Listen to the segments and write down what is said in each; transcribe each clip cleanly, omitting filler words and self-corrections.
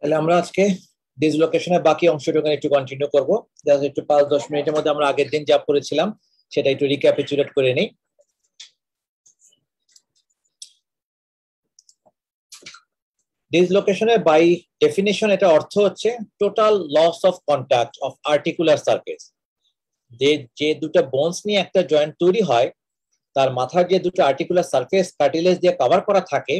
তাহলে আমরা আজকে ডিসলোকেশনের বাকি অংশটুকু একটু কন্টিনিউ করব। জাস্ট একটু 5-10 মিনিটের মধ্যে আমরা আগের দিন যা করেছিলাম সেটা একটু রিক্যাপিচুলেট করে নিই। ডিসলোকেশনের বাই ডেফিনিশন এটা অর্থ হচ্ছে total loss of contact of articular surface. যে দুটো বোনস নিয়ে একটা জয়েন্ট তৈরি হয় তার মাথার যে দুটো আর্টিকুলার সারফেস কার্টিলেজ দিয়ে কভার করা থাকে,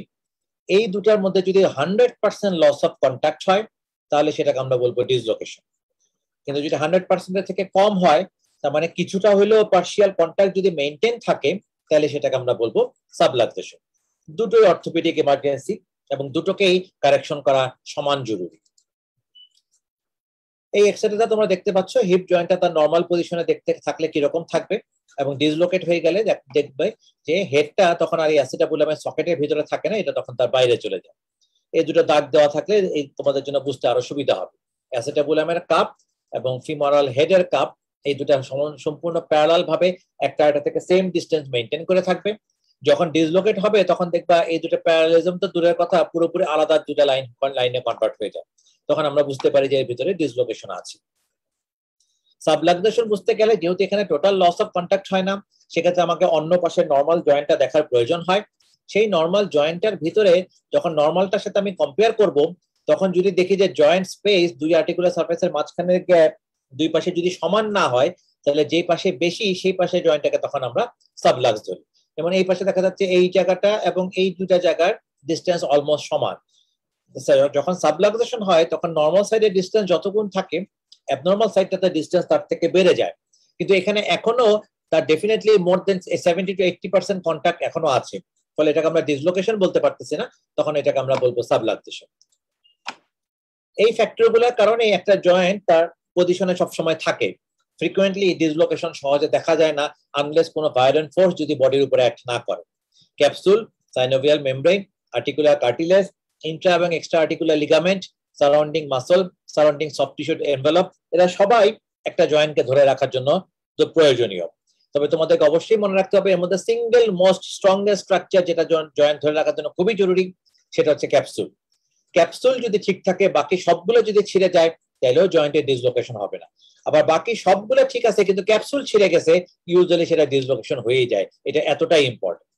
এই দুটার মধ্যে যদি 100% লস অফ কন্টাক্ট হয় তাহলে সেটাকে আমরা বলবো ডিসলোকেশন। কিন্তু যদি 100% থেকে কম হয়, তার মানে কিছুটা হলেও পার্শিয়াল কন্টাক্ট যদি মেইনটেইন থাকে, তাহলে সেটাকে আমরা বলবো সাবলাক্সেশন। দুটোই অর্থোপেডিক ইমার্জেন্সি এবং দুটোকেই কারেকশন করা সমান জরুরি। এই এক্সরেটা তোমরা দেখতে পাচ্ছ, হিপ জয়েন্টটা তার নরমাল পজিশনে দেখতে থাকলে কিরকম থাকবে, এবং ডিসলোকেট হয়ে গেলে দেখবে যে হেডটা তখন আর এই অ্যাসিটাবুলামের সকেটের ভিতরে থাকে না, এটা তখন তার বাইরে চলে যায়। এই দুটো দাগ দেওয়া থাকলে এই তোমাদের জন্য বুঝতে আরো সুবিধা হবে। অ্যাসিটাবুলামের কাপ এবং ফিমোরাল হেডের কাপ এই দুটো সম্পূর্ণ প্যারালাল ভাবে একটা থেকে সেম ডিস্টেন্স মেনটেন করে থাকবে। যখন ডিসলোকেট হবে তখন দেখবা এই দুটো প্যারালালিজম তো দূরের কথা, পুরোপুরি আলাদা দুটো লাইনে কনভার্ট হয়ে যায়। তখন আমরা বুঝতে পারি যে এর ভিতরে ডিসলোকেশন আছে। সাবলাক্সেশন বুঝতে গেলে যেহেতু এখানে টোটাল লস অফ কন্টাক্ট হয় না, সেক্ষেত্রে আমাকে অন্য পাশের নর্মাল জয়েন্টটা দেখার প্রয়োজন হয়। সেই নর্মাল জয়েন্টের ভিতরে যখন নর্মালটার সাথে আমি কম্পেয়ার করব, তখন যদি দেখি যে জয়েন্ট স্পেস দুই আর্টিকুলার সারফেসের মাঝখানের গ্যাপ দুই পাশে যদি সমান না হয়, তাহলে যেই পাশে বেশি সেই পাশে জয়েন্টটাকে তখন আমরা সাবলাক্স ধরি। যেমন এই পাশে দেখা যাচ্ছে এই জায়গাটা এবং এই দুটা জায়গার ডিস্টেন্স অলমোস্ট সমান। যখন সাবলাক্সেশন হয় তখন নর্মাল সাইডের ডিস্টেন্স যতগুণ থাকে, অ্যাবনর্মাল সাইডটাতে ডিস্টেন্স তার থেকে বেড়ে যায়। কিন্তু এখানে এখনো তার definitely more than 70 to 80% contact এখনো আছে, ফলে এটাকে আমরা ডিসলোকেশন বলতে পারতেছি না, তখন এটাকে আমরা বলবো সাবলাক্সেশন। এই ফ্যাক্টরগুলোর কারণে একটা জয়েন্ট তার পজিশনে সবসময় থাকে। ফ্রিকুয়েন্টলি ডিসলোকেশন সহজে দেখা যায় না আনলেস কোনো ভায়োলেন্ট ফোর্স যদি বডির উপরে অ্যাক্ট না করে। Capsule, synovial membrane, articular cartilage, intra এবং extra articular ligament, surrounding muscle, surrounding soft tissue envelope, এরা সবাই একটা জয়েন্টকে ধরে রাখার জন্য প্রয়োজনীয়। তবে তোমাদেরকে অবশ্যই মনে রাখতে হবে এর মধ্যে সিঙ্গেল মোস্ট স্ট্রংগেস্ট স্ট্রাকচার যেটা জয়েন্ট ধরে রাখার জন্য খুবই জরুরি, সেটা হচ্ছে ক্যাপসুল। ক্যাপসুল যদি ঠিক থাকে, বাকি সবগুলো যদি ছিঁড়ে যায়, তাহলেও জয়েন্টের ডিসলোকেশন হবে না। আবার বাকি সবগুলো ঠিক আছে কিন্তু ক্যাপসুল ছিঁড়ে গেছে, ইউজুয়ালি সেটা ডিসলোকেশন হয়েই যায়। এটা এতটাই ইম্পর্টেন্ট।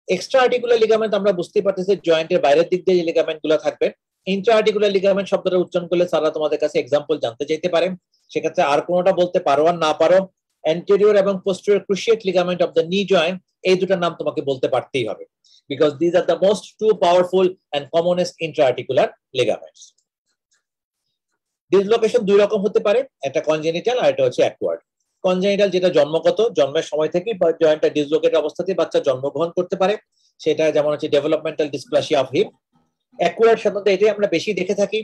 এক্সট্রা আর্টিকুলার লিগামেন্ট আমরা বুঝতে পারতেছি জয়েন্টের বাইরের দিক দিয়ে যে লিগামেন্ট গুলো থাকবে। ইন্ট্রা আর্টিকুলার লিগামেন্ট শব্দটা উচ্চারণ করলে সারা তোমাদের কাছে এক্সাম্পল জানতে চাইতে পারে, সেক্ষেত্রে আর কোনোটা বলতে পারো আর না পারো, anterior এবং posterior cruciate ligament of the knee joint, এই দুটার নাম তোমাকে বলতে পারতেই হবে, because these are the most two powerful and commonest intra-articular ligaments. Dislocation দুই রকম হতে পারে, একটা কনজেনিটাল আর একটা হচ্ছে অ্যাকোয়ার্ড। কনজেনিটাল যেটা জন্মগত, জন্মের সময় থেকেই জয়েন্টটা ডিসলোকেট অবস্থাতেই বাচ্চা জন্মগ্রহণ করতে পারে, সেটা যেমন হচ্ছে developmental dysplasia of heap. Acquired সাধারণত এটাই আমরা বেশি দেখে থাকি।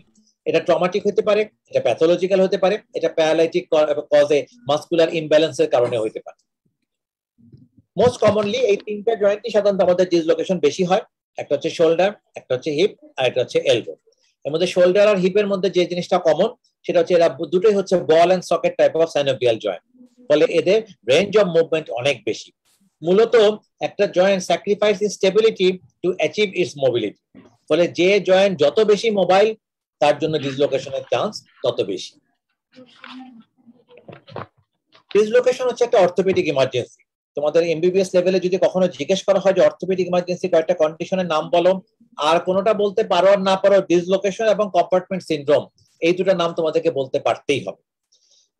এটা ট্রমাটিক হতে পারে, এটা প্যাথোলজিক্যাল হতে পারে, এটা প্যারালাইটিক কজে মাসকুলার ইমব্যালেন্সের কারণে হতে পারে। মোস্ট কমনলি এই তিনটা জয়েন্টই সাধারণত আমাদের ডিসলোকেশন বেশি হয়। একটা হচ্ছে শোল্ডার, একটা হচ্ছে হিপ, আর একটা হচ্ছে এলবো। এর মধ্যে শোল্ডার আর হিপের মধ্যে যে জিনিসটা কমন, সেটা হচ্ছে এরা দুটোই হচ্ছে ball and socket type of synovial joint, ফলে এদের রেঞ্জ অফ মুভমেন্ট অনেক বেশি। মূলত একটা joint sacrifice its stability to achieve its mobility, ফলে যে জয়েন্ট যত বেশি মোবাইল তার জন্য ডিসলোকেশনের চান্স তত বেশি। ডিসলোকেশন হচ্ছে একটা অর্থোপেডিক ইমার্জেন্সি। তোমাদের এমবিবিএস লেভেলে যদি কখনো জিজ্ঞেস করা হয় যে অর্থোপেডিক ইমার্জেন্সি কয়েকটা কন্ডিশনের নাম বলো, আর কোনোটা বলতে পারো আর না পারো, ডিসলোকেশন এবং কম্পার্টমেন্ট সিনড্রোম এই দুটো নাম তোমাদেরকে বলতে পারতেই হবে।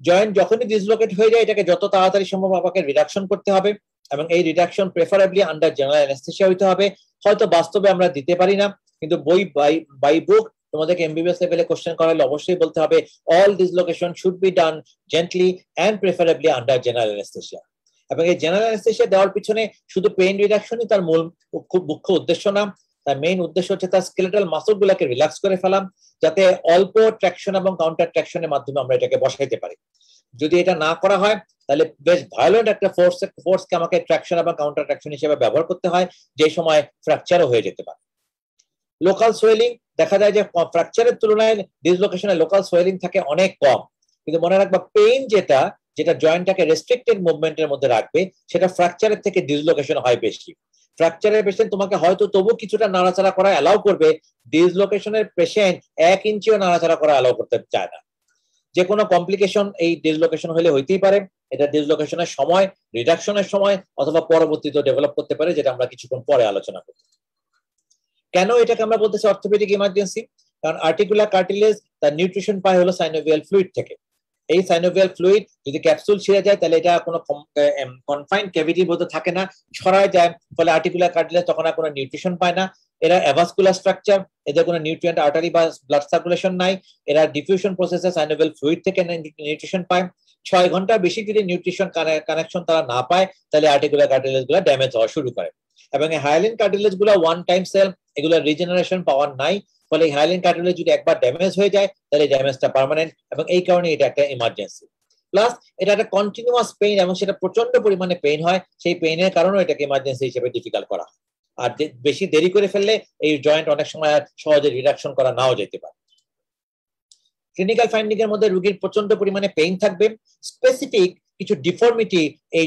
জয়েন্ট যখনই ডিসলোকেট হয়ে যায়, এটাকে যত তাড়াতাড়ি সম্ভব আমাকে রিডাকশন করতে হবে, এবং এই reduction preferably under general anaesthesia হইতে হবে। হয়তো বাস্তবে আমরা দিতে পারি না, কিন্তু বই বাই বুক তোমাদেরকে এমবিবিএস লেভেলে কোশ্চেন করা হলে অবশ্যই বলতে হবে all dislocation should be done gently and preferably under general anaesthesia. এবং এই জেনারেল অ্যানেস্থেসিয়া দেওয়ার পিছনে শুধু পেইন রিডাকশনই তার মূল মুখ্য উদ্দেশ্য না, তার মেইন উদ্দেশ্য হচ্ছে তার স্কেলেটাল মাসল গুলাকে রিল্যাক্স করে ফেলাম, যাতে অল্প ট্র্যাকশন এবং কাউন্টার ট্র্যাকশনের মাধ্যমে আমরা এটাকে বসাইতে পারি। যদি এটা না করা হয় তাহলে বেশ ভায়োলেন্ট একটা ফোর্সকে আমাকে ট্র্যাকশন এবং কাউন্টার ট্র্যাকশন হিসেবে ব্যবহার করতে হয়, যে সময় ফ্র্যাকচারও হয়ে যেতে পারে। লোকাল সোয়েলিং দেখা যায় যে ফ্র্যাকচারের তুলনায় ডিসলোকেশনের লোকাল সোয়েলিং থাকে অনেক কম, কিন্তু মনে রাখবা পেইন যেটা জয়েন্টটাকে রেস্ট্রিক্টেড মুভমেন্টের মধ্যে রাখবে, সেটা ফ্র্যাকচারের থেকে ডিসলোকেশন হয় বেশি। ফ্র্যাকচারের পেশেন্ট তোমাকে হয়তো তবু কিছুটা নাড়াচাড়া করা অ্যালাউ করবে, ডিসলোকেশনের পেশেন্ট 1 ইঞ্চিও নাড়াচাড়া করা অ্যালাউ করতে চায় না। যে কোনো কমপ্লিকেশন এই ডিসলোকেশন হলে হইতেই পারে, এটা ডিসলোকেশনের সময়, রিডাকশনের সময় অথবা পরবর্তীতে ডেভেলপ করতে পারে, যেটা আমরা কিছুক্ষণ পরে আলোচনা করব। কেন এটাকে আমরা বলতেছি অর্থোপেডিক ইমার্জেন্সি? কারণ আর্টিকুলার কার্টিলেজ তার নিউট্রিশন পায় হলো সাইনোভিয়াল ফ্লুইড থেকে। এই সাইনোভিয়াল ফ্লুইড যদি ক্যাপসুল ছিঁড়ে যায় তাহলে এটা কোনো কনফাইন্ড ক্যাভিটির মধ্যে থাকে না, ছড়ায় যায়, ফলে আর্টিকুলার কার্টিলেজ তখন আর কোনো নিউট্রিশন পায় না। এরা অ্যাভাসকুলার স্ট্রাকচার, এদের কোনো নিউট্রিয়েন্ট আর্টারি বা ব্লাড সার্কুলেশন নাই, এরা ডিফিউশন প্রসেসে সাইনোভিয়াল ফ্লুইড থেকে নিউট্রিশন পায়। 6 ঘন্টার বেশি যদি নিউট্রিশন কানেকশন তারা না পায় তাহলে আর্টিকুলার কার্টিলেজ গুলো ড্যামেজ হওয়া শুরু করে। এবং এই হায়ালিন কার্টিলেজ গুলো ওয়ান টাইম সেল, এগুলো রিজেনারেশন পাওয়ার নাই, ফলে হায়ালিন কার্টিলেজ যদি একবার ড্যামেজ হয়ে যায় তাহলে ড্যামেজটা পার্মানেন্ট, এবং এই কারণে এটা একটা ইমার্জেন্সি। প্লাস এটা একটা কন্টিনিউয়াস পেইন, এবং সেটা প্রচন্ড পরিমাণে পেইন হয়, সেই পেইনের কারণে এটাকে ইমার্জেন্সি হিসেবে ডিফিকাল্ট করা হয়। আর বেশি দেরি করে ফেললে এই জয়েন্ট অনেক সময় সহজে রিডাকশন করা নাও যেতে পারে। ক্লিনিক্যাল ফাইন্ডিং এর মধ্যে রোগীর প্রচন্ড পরিমাণে পেইন থাকবে, স্পেসিফিক কিছু ডিফর্মিটি এই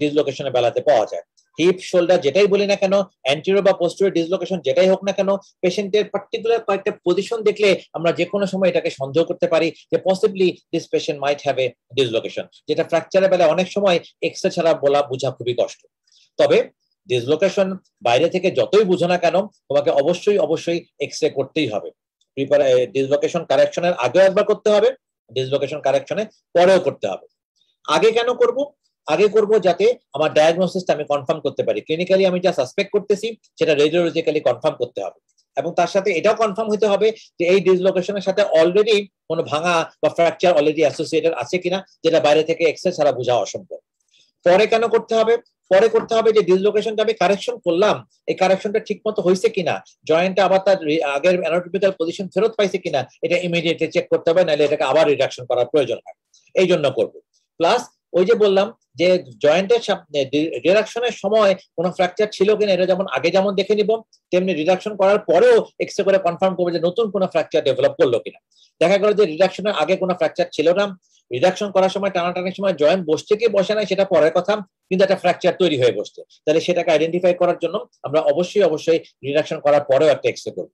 ডিসলোকেশনের বেলাতে পাওয়া যায়। হিপ, শোল্ডার যেটাই বলি না কেন, অ্যান্টেরিয়র বা পোস্টেরিয়র ডিসলোকেশন যেটাই হোক না কেন, পেশেন্টের পার্টিকুলার কয়েকটা পজিশন দেখলে আমরা যে কোনো সময় এটাকে সন্দেহ করতে পারি যে possibly this patient might have a dislocation, যেটা ফ্র্যাকচারের বেলায় অনেক সময় এক্সরে ছাড়া বোঝা খুবই কষ্ট। তবে ডিসলোকেশন বাইরে থেকে যতই বুঝো না কেন, তোমাকে অবশ্যই এক্সরে করতেই হবে। ডিসলোকেশন কারেকশনের আগেও একবার করতে হবে, ডিসলোকেশন কারেকশনের পরেও করতে হবে। আগে কেন করব? আগে করব যাতে আমার ডায়াগনোসিসটা আমি কনফার্ম করতে পারি। ক্লিনিক্যালি আমি যা সাসপেক্ট করতেছি সেটা রেডিওলজিক্যালি কনফার্ম করতে হবে, এবং তার সাথে এটাও কনফার্ম হতে হবে যে এই ডিসলোকেশনের সাথে অলরেডি কোনো ভাঙা বা ফ্র্যাকচার অলরেডি অ্যাসোসিয়েটেড আছে কিনা, যেটা বাইরে থেকে এক্সরে ছাড়া বোঝা অসম্ভব। পরে কেন করতে হবে? পরে করতে হবে যে ডিসলোকেশনটা আমি কারেকশন করলাম, এই কারেকশনটা ঠিক মতো হয়েছে কিনা, জয়েন্টটা আবার তার আগের অ্যানাটমিক্যাল পজিশন ফেরত পাইছে কিনা, এটা ইমিডিয়েটলি চেক করতে হবে, নাহলে এটাকে আবার রিডাকশন করার প্রয়োজন হয়। এই জন্য করবো। প্লাস ওই যে বললাম যে জয়েন্টের রিডাকশনের সময় কোনো ফ্র্যাকচার ছিল কিনা, এটা যেমন আগে যেমন দেখে নিব, তেমনি রিডাকশন করার পরেও এক্সরে করে কনফার্ম করবো যে নতুন কোনো ফ্র্যাকচার ডেভেলপ করলো কিনা। দেখা গেল যে রিডাকশনের আগে কোনো ফ্র্যাকচার ছিল না, রিডাকশন করার সময় টানাটানির সময় জয়েন্ট বসছে কি বসে নাই সেটা পরের কথা, কিন্তু একটা ফ্র্যাকচার তৈরি হয়ে বসছে, তাহলে সেটাকে আইডেন্টিফাই করার জন্য আমরা অবশ্যই রিডাকশন করার পরেও একটা এক্সরে করব।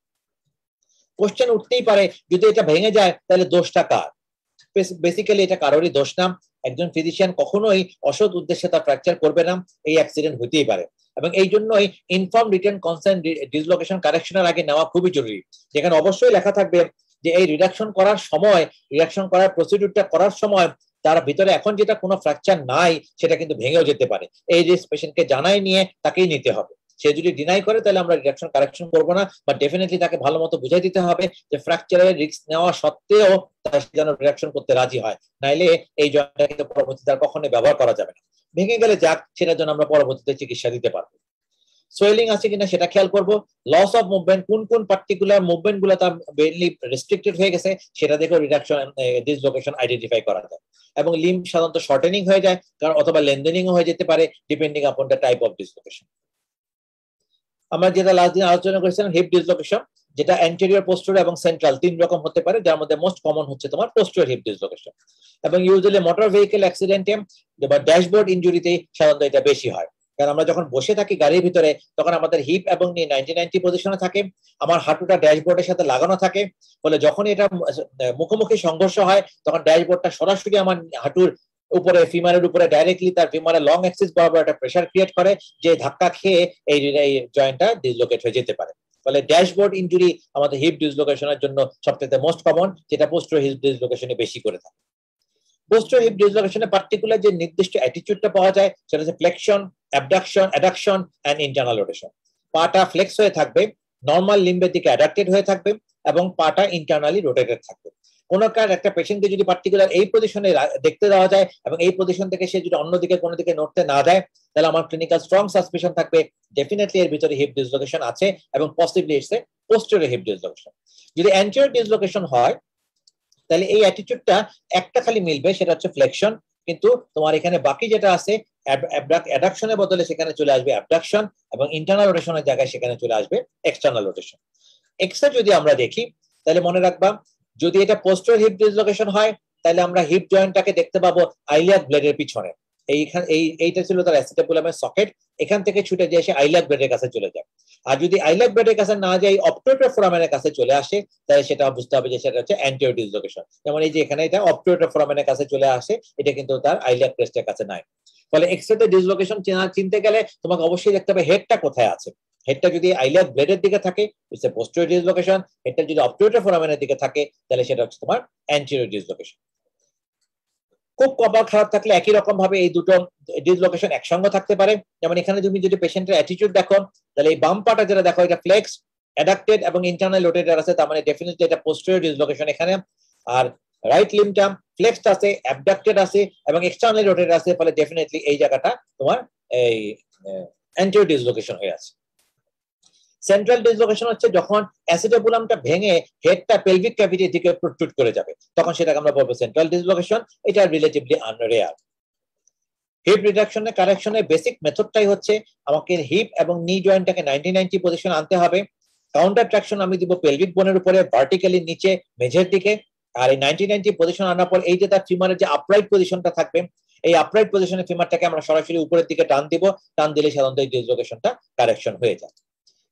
কোশ্চেন উঠতেই পারে যদি এটা ভেঙে যায় তাহলে দোষটা কার? বেসিক্যালি এটা কারোরই দোষ না। একজন ফিজিশিয়ান কখনোই অসৎ উদ্দেশ্যে তার ফ্র্যাকচার করবে না, এই অ্যাক্সিডেন্ট হতেই পারে, এবং এই জন্যই ইনফর্ম রিটেন কনসেন্ট ডিসলোকেশন কারেকশনের আগে নেওয়া খুবই জরুরি, যেখানে অবশ্যই লেখা থাকবে যে এই রিডাকশন করার সময়, রিডাকশন করার প্রসিডিউরটা করার সময় তার ভিতরে এখন যেটা কোনো ফ্র্যাকচার নাই সেটা কিন্তু ভেঙেও যেতে পারে, এই রিস্ক পেশেন্টকে জানাই নিয়ে তাকেই নিতে হবে। সে যদি ডিনাই করে তাহলে আমরা রিডাকশন কারেকশন করবো না, বা ডেফিনেটলি তাকে ভালো মতো বুঝাই দিতে হবে যে ফ্র্যাকচারের রিস্ক নেওয়া সত্ত্বেও তার যেন রিডাকশন করতে রাজি হয়, নাইলে এই জয়েন্টটা কিন্তু পরবর্তীতে আর কখনোই ব্যবহার করা যাবে না। ভেঙে গেলে যাক, সেটার জন্য আমরা পরবর্তীতে চিকিৎসা দিতে পারবো। সোয়েলিং আছে কিনা সেটা খেয়াল করবো। লস অফ মুভমেন্ট, কোন পার্টিকুলার মুভমেন্ট গুলো তার মেইনলি রেস্ট্রিক্টেড হয়ে গেছে সেটা দেখেও রিডাকশন ডিসলোকেশন আইডেন্টিফাই করা যায়। এবং লিম্ব সাধারণত শর্টেনিং হয়ে যায়, কারণ অথবা লেন্থেনিং হয়ে যেতে পারে depending upon the type of dislocation. আমরা যেটা লাস্ট দিন আলোচনা করেছিলাম হিপ ডিসলোকেশন, যেটা অ্যান্টেরিয়র, পোস্টেরিয়র এবং সেন্ট্রাল 3 রকম হতে পারে, যার মধ্যে মোস্ট কমন হচ্ছে তোমার পোস্টেরিয়র হিপ ডিসলোকেশন, এবং ইউজুয়ালি মোটর ভেহিকেল অ্যাক্সিডেন্টে বা ড্যাশবোর্ড ইনজুরিতে সাধারণত এটা বেশি হয়। কারণ আমরা যখন বসে থাকি গাড়ির ভিতরে তখন আমাদের হিপ এবং নি 90-90 পজিশনে থাকে, আমার হাঁটুটা ড্যাশবোর্ডের সাথে লাগানো থাকে, ফলে যখন এটা মুখোমুখি সংঘর্ষ হয় তখন ড্যাশবোর্ডটা সরাসরি আমার হাঁটুর উপরে, ফিমারের উপরে ডাইরেক্টলি তার ফিমারের লং অ্যাক্সিস বরাবর একটা প্রেসার ক্রিয়েট করে, যে ধাক্কা খেয়ে এই জয়েন্টটা ডিসলোকেট হয়ে যেতে পারে। ফলে ড্যাশবোর্ড ইনজুরি আমাদের হিপ ডিসলোকেশনের জন্য সবচেয়ে মোস্ট কমন, যেটা পোস্টেরিয়র হিপ ডিসলোকেশনে বেশি করে থাকে। পোস্টেরিয়র হিপ ডিসলোকেশনে পার্টিকুলার যে নির্দিষ্ট অ্যাটিটিউডটা পাওয়া যায় সেটা হচ্ছে flexion, abduction, adduction and internal rotation. পাটা ফ্লেক্স হয়ে থাকবে, নরমাল লিম্বের দিকে অ্যাডাক্টেড হয়ে থাকবে, এবং পাটা ইন্টারনালি রোটেটেড থাকবে। কোন একটা পেশেন্টকে যদি পার্টিকুলার এই পজিশনে দেখতে দেওয়া যায় এবং এই পজিশন থেকে সে যদি অন্যদিকে কোনো দিকে নড়তে না দেয়, তাহলে আমার ক্লিনিক্যাল স্ট্রং সাসপিশন থাকবে ডেফিনেটলি এর ভিতরে হিপ ডিসলোকেশন আছে, এবং possibly it's a posterior hip dislocation. যদি অ্যান্টেরিয়র ডিসলোকেশন হয় তাহলে এই অ্যাটিটিউডটা একটা খালি মিলবে, সেটা হচ্ছে ফ্লেকশন, কিন্তু তোমার এখানে বাকি যেটা আছে অ্যাডাকশনের বদলে সেখানে চলে আসবে অ্যাবডাকশন, এবং ইন্টারনাল রোটেশনের জায়গায় সেখানে চলে আসবে এক্সটার্নাল রোটেশন। এক্সরে যদি আমরা দেখি তাহলে মনে রাখবা, যদি এটা পোস্টেরিয়র হিপ ডিসলোকেশন হয় তাহলে আমরা হিপ জয়েন্টটাকে দেখতে পাবো আইলিয়াক ব্লেডের পিছনে। এইটা ছিল তার অ্যাসিটাবুলামের সকেট, এখান থেকে ছুটে যে এসে আইলাক ব্লেডের কাছে চলে যায়। আর যদি আইলাক ব্লেডের কাছে না যায় অপটোরেটর ফোরামেনের কাছে চলে আসে, তাহলে সেটা বুঝতে হবে যে সেটা হচ্ছে অ্যান্টেরিয়র ডিসলোকেশন। যেমন এই যে এখানে এটা অপটোরেটর ফোরামেনের কাছে চলে আসে, এটা কিন্তু তার আইলাক ক্রেস্টের কাছে নাই। ফলে এক্সরেতে ডিসলোকেশন চিনতে গেলে তোমাকে অবশ্যই দেখতে হবে হেডটা কোথায় আছে। হেডটা যদি আইলাক ব্লেডের দিকে থাকে ইটস এ পোস্টেরিয়র ডিসলোকেশন, হেডটা যদি অপটোরেটর ফোরামেনের দিকে থাকে তাহলে সেটা হচ্ছে তোমার অ্যান্টেরিয়র ডিসলোকেশন। খুব কপাল খারাপ থাকলে একই রকম ভাবে এই দুটো ডিসলোকেশন একসঙ্গে থাকতে পারে। যেমন এখানে তুমি যদি পেশেন্টের অ্যাটিটিউড দেখো, তাহলে এই বাম পাটা যেটা দেখো এটা ফ্লেক্স, অ্যাডাক্টেড এবং ইন্টারনাল রোটেটর আছে, তার মানে ডেফিনেটলি এটা পোস্টেরিয়র ডিসলোকেশন এখানে। আর রাইট লিম্বটা ফ্লেক্সড আছে, অ্যাবডাক্টেড আছে এবং এক্সটার্নাল রোটেটর আছে, ফলে ডেফিনেটলি এই জায়গাটা তোমার এই অ্যান্টেরিয়র ডিসলোকেশন হয়ে আছে। সেন্ট্রাল ডিসলোকেশন হচ্ছে যখন অ্যাসিটাবুলামটা ভেঙে হেডটা পেলভিক ক্যাভিটির দিকে প্রোট্রুড করে যাবে, তখন সেটাকে আমরা বলবো সেন্ট্রাল ডিসলোকেশন। এটা রিলেটিভলি আনরেয়ার। হিপ রিডাকশনের কারেকশনের বেসিক মেথডটাই হচ্ছে আমাকে হিপ এবং নি জয়েন্টটাকে 90-90 পজিশন আনতে হবে। কাউন্টার ট্রাকশন আমি দিব পেলভিক বোনের উপরে ভার্টিক্যালি নিচে মেঝের দিকে। আর এই 90-90 পজিশন আনার পর এই যে তার ফিমারের যে আপরাইট পজিশনটা থাকবে, এই আপরাইট পজিশনের ফিমারটাকে আমরা সরাসরি উপরের দিকে টান দিব। টান দিলে সাধারণত এই ডিসলোকেশনটা কারেকশন হয়ে যায়।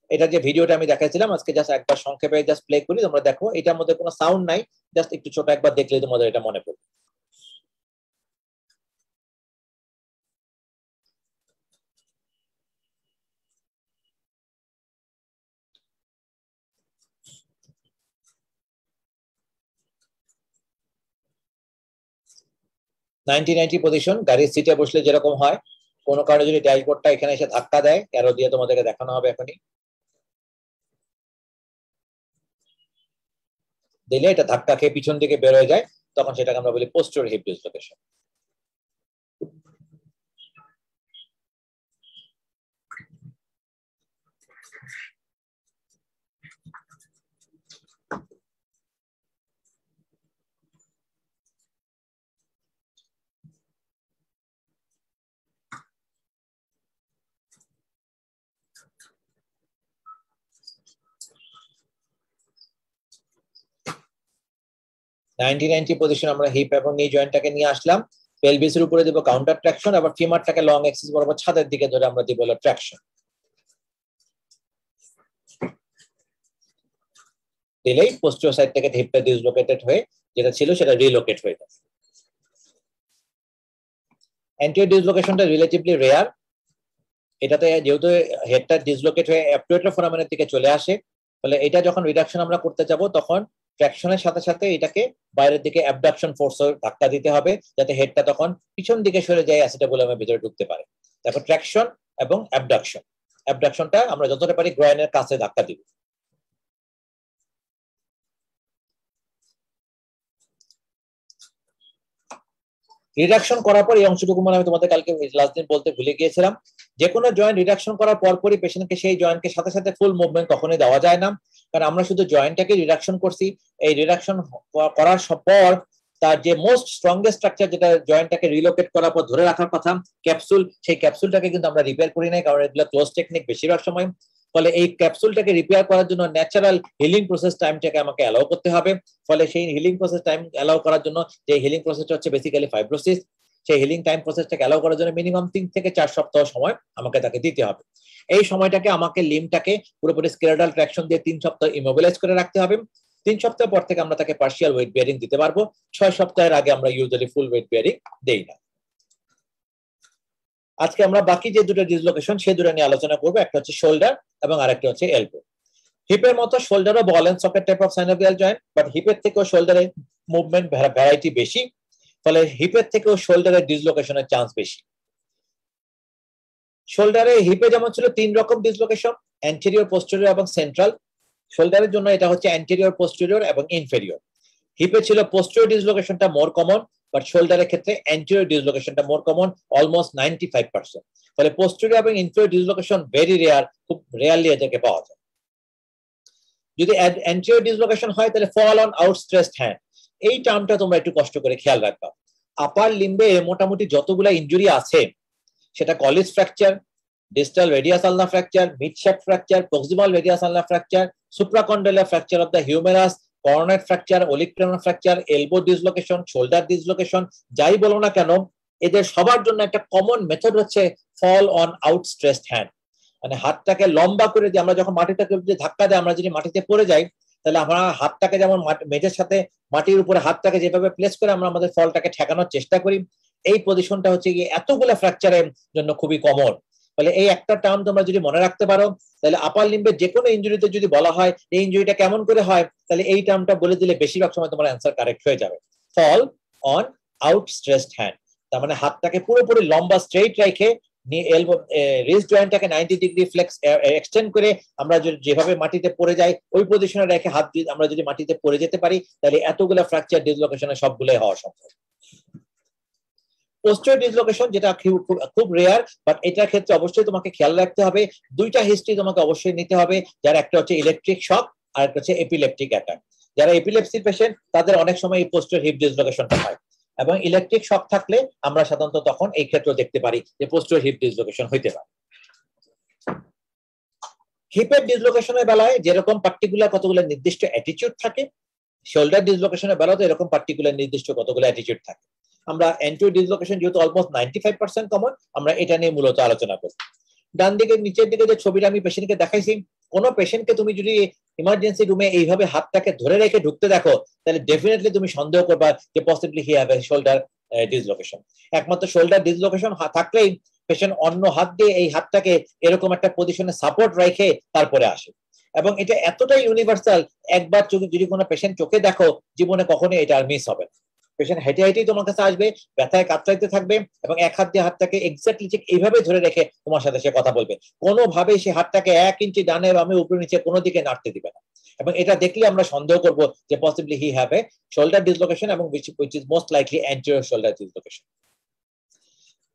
এটা যে ভিডিওটা আমি দেখাইছিলাম আজকে, জাস্ট একবার সংক্ষেপে জাস্ট প্লে করি, তোমরা দেখো। এটার মধ্যে কোনো সাউন্ড নাই, জাস্ট একটু ছোট একবার দেখলে তোমাদের এটা মনে পড়বে। নাইনটি পজিশন গাড়ির সিটে বসলে যেরকম হয়, কোনো কারণে যদি ড্যাশবোর্ডটা এখানে এসে ধাক্কা দেয়, অ্যারো দিয়ে তোমাদেরকে দেখানো হবে এখনই, দিলে এটা ধাক্কা খেয়ে পিছন দিকে বের হয়ে যায়, তখন সেটাকে আমরা বলি posterior hip dislocation. Ninety position আমরা হিপ এবং নি জয়েন্টটাকে নিয়ে আসলাম, পেলভিসের উপরে দিব কাউন্টার ট্রাকশন, আবার ফিমারটাকে লং এক্সিস বরাবর ছাদের দিকে ধরে আমরা দিব হলো ট্রাকশন। দিলেই পোস্টেরিয়র সাইড থেকে হিপটা ডিসলোকেটেড হয়ে যেটা ছিল সেটা রিলোকেট হয়ে যায়। অ্যান্টেরিয়র ডিসলোকেশনটা রিলেটিভলি রেয়ার। এটাতে যেহেতু হেডটা ডিসলোকেট হয়ে অ্যাবডুক্টর ফোরামেনের দিকে চলে আসে, ফলে এটা যখন রিডাকশন আমরা করতে যাব তখন ট্র্যাকশনের সাথে সাথে এটাকে বাইরের দিকে অ্যাবডাকশন ফোর্সের ধাক্কা দিতে হবে, যাতে হেডটা তখন পিছন দিকে সরে যায়, অ্যাসিটাবুলামের ভিতরে ঢুকতে পারে। তারপর ট্র্যাকশন এবং অ্যাবডাকশন। অ্যাবডাকশনটা আমরা যতটা পারি গ্রয়েনের কাছে ধাক্কা দিব। রিডাকশন করার পর এই অংশটুকু মানে আমি তোমাদের কালকে লাস্ট দিন বলতে ভুলে গিয়েছিলাম, যে কোনো জয়েন্ট রিডাকশন করার পরপরই পেশেন্টকে সেই জয়েন্টকে সাথে সাথে ফুল মুভমেন্ট কখনোই দেওয়া যায় না, কারণ আমরা শুধু জয়েন্টটাকে রিডাকশন করছি। এই রিডাকশন করার পর তার যে মোস্ট স্ট্রংগেস্ট স্ট্রাকচার, যেটা জয়েন্টটাকে রিলোকেট করার পর ধরে রাখার কথা, ক্যাপসুল, সেই ক্যাপসুলটাকে কিন্তু আমরা রিপেয়ার করি নাই, কারণ এগুলো ক্লোজ টেকনিক বেশিরভাগ সময়। ফলে এই ক্যাপসুলটাকে রিপেয়ার করার জন্য ন্যাচারাল হিলিং প্রসেস টাইমটাকে আমাকে অ্যালাউ করতে হবে। ফলে সেই হিলিং প্রসেস টাইম অ্যালাউ করার জন্য, যে হিলিং প্রসেসটা হচ্ছে বেসিক্যালি ফাইব্রোসিস, সেই হিলিং টাইম প্রসেসটাকে অ্যালাউ করার জন্য মিনিমাম 3 থেকে 4 সপ্তাহ সময় আমাকে তাকে দিতে হবে। এই সময়টাকে আমাকে লিম্বটাকে পুরোপুরি স্কেলেটাল ট্র্যাকশন দিয়ে 3 সপ্তাহ ইমোবিলাইজ করে রাখতে হবে। 3 সপ্তাহ পর থেকে আমরা তাকে পার্শিয়াল ওয়েট বিয়ারিং দিতে পারবো। 6 সপ্তাহের আগে আমরা ইউজুয়ালি ফুল ওয়েট বিয়ারিং দেই না। আজকে আমরা বাকি যে দুটো ডিসলোকেশন সে দুটো নিয়ে আলোচনা করবো, একটা হচ্ছে শোল্ডার এবং আরেকটা হচ্ছে এলবো। হিপের মতো শোল্ডারও ball and socket type of synovial joint, but হিপের থেকেও শোল্ডারের মুভমেন্ট ভ্যারাইটি বেশি, ফলে হিপের থেকেও শোল্ডারের ডিসলোকেশনের চান্স বেশি। শোল্ডারে হিপে যেমন ছিল 3 রকম ডিসলোকেশন, অ্যান্টেরিয়র, পোস্টেরিয়র এবং সেন্ট্রাল। শোল্ডারের জন্য এটা হচ্ছে অ্যান্টেরিয়র, পোস্টেরিয়র এবং ইনফেরিয়র। হিপে ছিল পোস্টেরিয়র ডিসলোকেশনটা মোর কমন, বাট শোল্ডারের ক্ষেত্রে অ্যান্টেরিয়র ডিসলোকেশনটা মোর কমন, অলমোস্ট 95%। ফলে পোস্টেরিয়র এবং ইনফেরিয়র ডিসলোকেশন ভেরি রেয়ার, খুব রেয়ারলি এটাকে পাওয়া যায়। যদি অ্যান্টেরিয়র ডিসলোকেশন হয় তাহলে ফল অন আউটস্ট্রেচড হ্যান্ড, এই টার্মটা তোমরা একটু কষ্ট করে খেয়াল রাখবা। আপার লিম্বে মোটামুটি যতগুলা ইনজুরি আছে, সেটা Colles fracture, distal radius ulna fracture, mid shaft fracture, proximal radius ulna fracture, supracondylar fracture of the humerus, cornet fracture, olecranon fracture, elbow dislocation, shoulder dislocation, যাই বলো না কেন, এদের সবার জন্য একটা কমন মেথড হচ্ছে ফল অন আউটস্ট্রেচড হ্যান্ড, মানে হাতটাকে লম্বা করে দিয়ে আমরা যখন মাটিটাকে যদি ধাক্কা দেয়, আমরা যদি মাটিতে পড়ে যাই, তাহলে আমরা হাতটাকে যেমন মেঝের সাথে মাটির উপরে হাতটাকে যেভাবে প্লেস করে আমরা আমাদের ফলটাকে ঠেকানোর চেষ্টা করি, এই পজিশনটা হচ্ছে গিয়ে এতগুলো ফ্র্যাকচারের জন্য খুবই কমন। ফলে এই একটা টার্ম তোমরা যদি মনে রাখতে পারো, তাহলে আপার লিম্বের যে কোনো ইনজুরিতে যদি বলা হয় এই ইনজুরিটা কেমন করে হয়, তাহলে এই টার্মটা বলে দিলে বেশিরভাগ সময় তোমার অ্যান্সার কারেক্ট হয়ে যাবে। ফল অন আউটস্ট্রেচড হ্যান্ড, তার মানে হাতটাকে পুরোপুরি লম্বা স্ট্রেইট রেখে এলবো রিস্ট জয়েন্টটাকে 90 ডিগ্রি ফ্লেক্স এক্সটেন্ড করে আমরা যেভাবে মাটিতে পড়ে যাই ওই পজিশনে রেখে হাত আমরা যদি মাটিতে পড়ে যেতে পারি, তাহলে এতগুলো ফ্র্যাকচার ডিসলোকেশনে সবগুলোই হওয়া সম্ভব। পোস্টেরিয়র ডিসলোকেশন যেটা খুব রেয়ার, বাট এটার ক্ষেত্রে অবশ্যই তোমাকে খেয়াল রাখতে হবে, দুইটা হিস্ট্রি তোমাকে অবশ্যই নিতে হবে, যার একটা হচ্ছে ইলেকট্রিক শক আর একটা হচ্ছে এপিলেপটিক অ্যাটাক। যারা এপিলেপসির পেশেন্ট তাদের অনেক সময় এই পোস্টেরিয়র হিপ ডিসলোকেশনটা হয়, এবং ইলেকট্রিক শক থাকলে আমরা সাধারণত তখন এই ক্ষেত্রে দেখতে পারি যে পোস্টেরিয়র হিপ ডিসলোকেশন হইতে পারে। হিপের ডিসলোকেশনের বেলায় যেরকম পার্টিকুলার কতগুলো নির্দিষ্ট অ্যাটিটিউড থাকে, শোল্ডার ডিসলোকেশনের বেলাতে এরকম পার্টিকুলার নির্দিষ্ট কতগুলো অ্যাটিটিউড থাকে। আমরা অ্যান্টিরিয়র ডিসলোকেশন যেহেতু অলমোস্ট 95% কমন, আমরা এটা নিয়ে মূলত আলোচনা করি। ডান দিকে নিচের দিকে যে ছবিটা আমি পেশেন্টকে দেখাইছি, কোন পেশেন্টকে তুমি যদি ইমার্জেন্সি রুমে এইভাবে হাতটাকে ধরে রেখে ঢুকতে দেখো, তাহলে ডেফিনেটলি তুমি সন্দেহ করবা যে possibly he have a shoulder dislocation. একমাত্র শোল্ডার ডিসলোকেশন থাকলেই পেশেন্ট অন্য হাত দিয়ে এই হাতটাকে এরকম একটা পজিশনে সাপোর্ট রেখে তারপরে আসে, এবং এটা এতটাই ইউনিভার্সাল, একবার যদি কোনো পেশেন্ট চোখে দেখো জীবনে কখনোই এটা আর মিস হবে না। পেশেন্ট হেঁটে হেঁটেই তোমার কাছে আসবে, ব্যথায় কাতরাইতে থাকবে, এবং এক হাত দিয়ে হাতটাকে এক্স্যাক্টলি ঠিক এইভাবে ধরে রেখে তোমার সাথে সে কথা বলবে, কোনোভাবেই সে হাতটাকে 1 ইঞ্চি ডানে বামে উপরে নিচে কোনো দিকে নাড়তে দিবে না। এবং এটা দেখলে আমরা সন্দেহ করবো যে possibly he have a shoulder dislocation, এবং which is most likely anterior shoulder dislocation।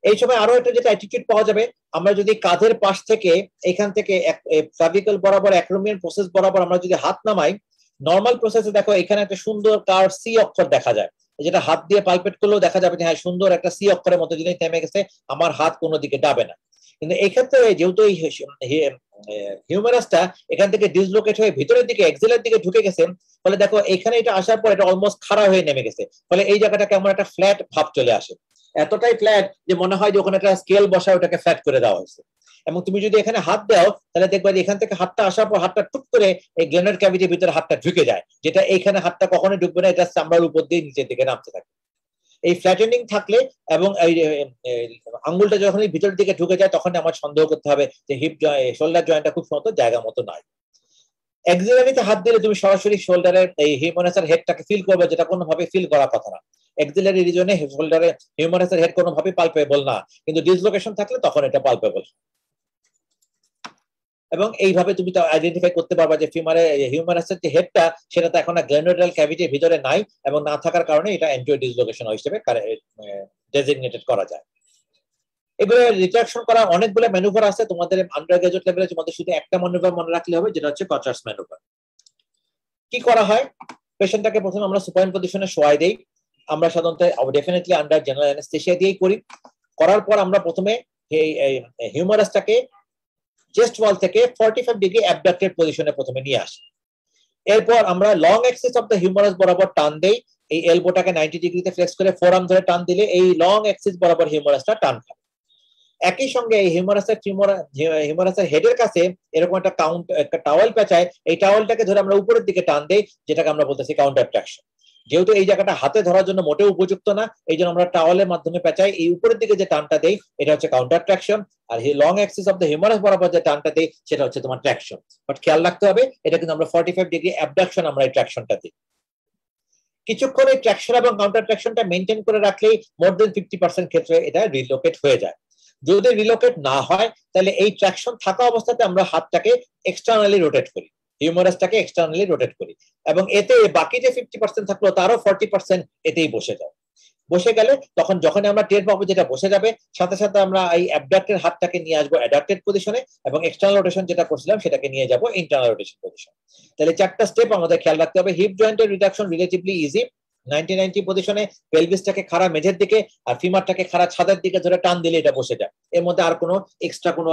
এই সময় আরো একটা যেটা অ্যাটিটিউড পাওয়া যাবে, আমরা যদি কাঁধের পাশ থেকে এখান থেকে সার্ভিক্যাল বরাবর অ্যাক্রোমিয়ান প্রসেস বরাবর আমরা যদি হাত নামাই, নর্মাল প্রসেসে দেখো এখানে একটা সুন্দর কার্ভ সি অক্ষর দেখা যায়, যেটা হাত দিয়ে পালপেট করলেও দেখা যাবে যে হ্যাঁ সুন্দর একটা সি অক্ষরের মতো জিনিস থেমে গেছে, আমার হাত কোনো দিকে যাবে না। কিন্তু এই ক্ষেত্রে যেহেতু এই হিউমেরাসটা এখান থেকে ডিসলোকেট হয়ে ভিতরের দিকে এক্সেলের দিকে ঢুকে গেছে, ফলে দেখো এখানে এটা আসার পর এটা অলমোস্ট খাড়া হয়ে নেমে গেছে, ফলে এই জায়গাটা কেমন একটা ফ্ল্যাট ভাব চলে আসে, এতটাই ফ্ল্যাট যে মনে হয় যে ওখানে একটা স্কেল বসায় ওটাকে ফ্ল্যাট করে দেওয়া হয়েছে। এবং তুমি যদি এখানে হাত দাও তাহলে দেখবে যে এখান থেকে হাতটা আসার পর হাতটা টুক করে এই গ্লেনার ক্যাভিটির ভিতরে হাতটা ঢুকে যায়, যেটা এইখানে হাতটা কখনোই ঢুকবে না, এটা চামড়ার উপর দিয়ে নিচের দিকে নামতে থাকে। এই ফ্ল্যাটেনিং থাকলে এবং এই আঙ্গুলটা যখন ভিতরের দিকে ঢুকে যায় তখন আমার সন্দেহ করতে হবে যে হিপ শোল্ডার জয়েন্টটা খুব সম্ভবত জায়গা মতো নাই। এক্সিলারিতে হাত দিলে তুমি সরাসরি শোল্ডারের এই হিউমারাসের হেডটাকে ফিল করবে, যেটা কোনোভাবে ফিল করার কথা না। এক্সিলারি রিজনে শোল্ডারে হিউমারাসের হেড কোনোভাবে পালপেবল না, কিন্তু ডিসলোকেশন থাকলে তখন এটা পালপেবল। এবং এইভাবে তুমি তো আইডেন্টিফাই করতে পারবা যে হিউমারাসের যে হেডটা সেটা তো এখন গ্ল্যানোডাল ক্যাভিটির ভিতরে নাই, এবং না থাকার কারণে এটা অ্যান্টিরিয়র ডিসলোকেশন হিসেবে ডেজিগনেটেড করা যায়। এগুলো রিট্রাকশন করা অনেকগুলো ম্যানুভার আছে, তোমাদের আন্ডার গ্রাজুয়েট লেভেলে তোমাদের শুধু একটা ম্যানুভার মনে রাখলে হবে, যেটা হচ্ছে কচার্স ম্যানুভার। কি করা হয়, পেশেন্টটাকে প্রথমে আমরা সুপাইন পজিশনে শোয়াই দেই, আমরা সাধারণত ডেফিনেটলি আন্ডার জেনারেল অ্যানেস্থেসিয়া দিয়েই করি। করার পর আমরা প্রথমে হিউমারাসটাকে চেস্ট ওয়াল থেকে 45 ডিগ্রি অ্যাবডাক্টেড পজিশনে প্রথমে নিয়ে আসি। এরপর আমরা long axis of the humerus বরাবর টান দেই, এই এলবোটাকে 90 ডিগ্রিতে ফ্লেক্স করে ফোরআর্ম ধরে টান দিলে এই লং অ্যাক্সিস বরাবর হিউমারাসটা টান খাবে। একই সঙ্গে এই হিউমারাসের হেডের কাছে এরকম একটা টাওয়েল পেঁচায়, এই টাওয়েলটাকে ধরে আমরা উপরের দিকে টান দেই, যেটাকে আমরা বলতেছি কাউন্টার ট্রাকশন। যেহেতু এই জায়গাটা হাতে ধরার জন্য মোটেও উপযুক্ত না, এই জন্য আমরা টাওয়েলের মাধ্যমে পেঁচাই, এই উপরের দিকে যে টানটা দেই এটা হচ্ছে কাউন্টার ট্রাকশন, আর long axis of the humerus বরাবর যে টানটা দেই সেটা হচ্ছে তোমার ট্রাকশন। বাট খেয়াল রাখতে হবে এটা কিন্তু আমরা 45 ডিগ্রি অ্যাবডাকশন আমরা এই ট্রাকশনটা দিই। কিছুক্ষণ এই ট্রাকশন এবং কাউন্টার ট্রাকশনটা মেনটেন করে রাখলেই মোর দেন 50% ক্ষেত্রে এটা রিলোকেট হয়ে যায়। যদি রিলোকেট না হয় তাহলে এই ট্রাকশন থাকা অবস্থাতে আমরা হাতটাকে এক্সটার্নালি রোটেট করি, হিউমারাসটাকে এক্সটার্নালি রোটেট করি, এবং এতে বাকি যে 50% থাকলো তারও 40% এতেই বসে যায়। বসে গেলে তখন যখন আমরা টের পাবো যেটা বসে যাবে, সাথে সাথে আমরা এই অ্যাবডাক্টেড হাতটাকে নিয়ে আসবো অ্যাডাক্টেড পজিশনে, এবং এক্সটার্নাল রোটেশন যেটা করছিলাম সেটাকে নিয়ে যাবো ইন্টারনাল রোটেশন পজিশন। তাহলে 4টা স্টেপ আমাদের খেয়াল রাখতে হবে। হিপ জয়েন্টের রিডাকশন রিলেটিভলি ইজি, 90-90 পজিশনে পেলভিসটাকে খাড়া মেঝের দিকে আর ফিমারটাকে খাড়া ছাদের দিকে ধরে টান দিলে এটা বসে যায়, এর মধ্যে আর কোনো এক্সট্রা কোনো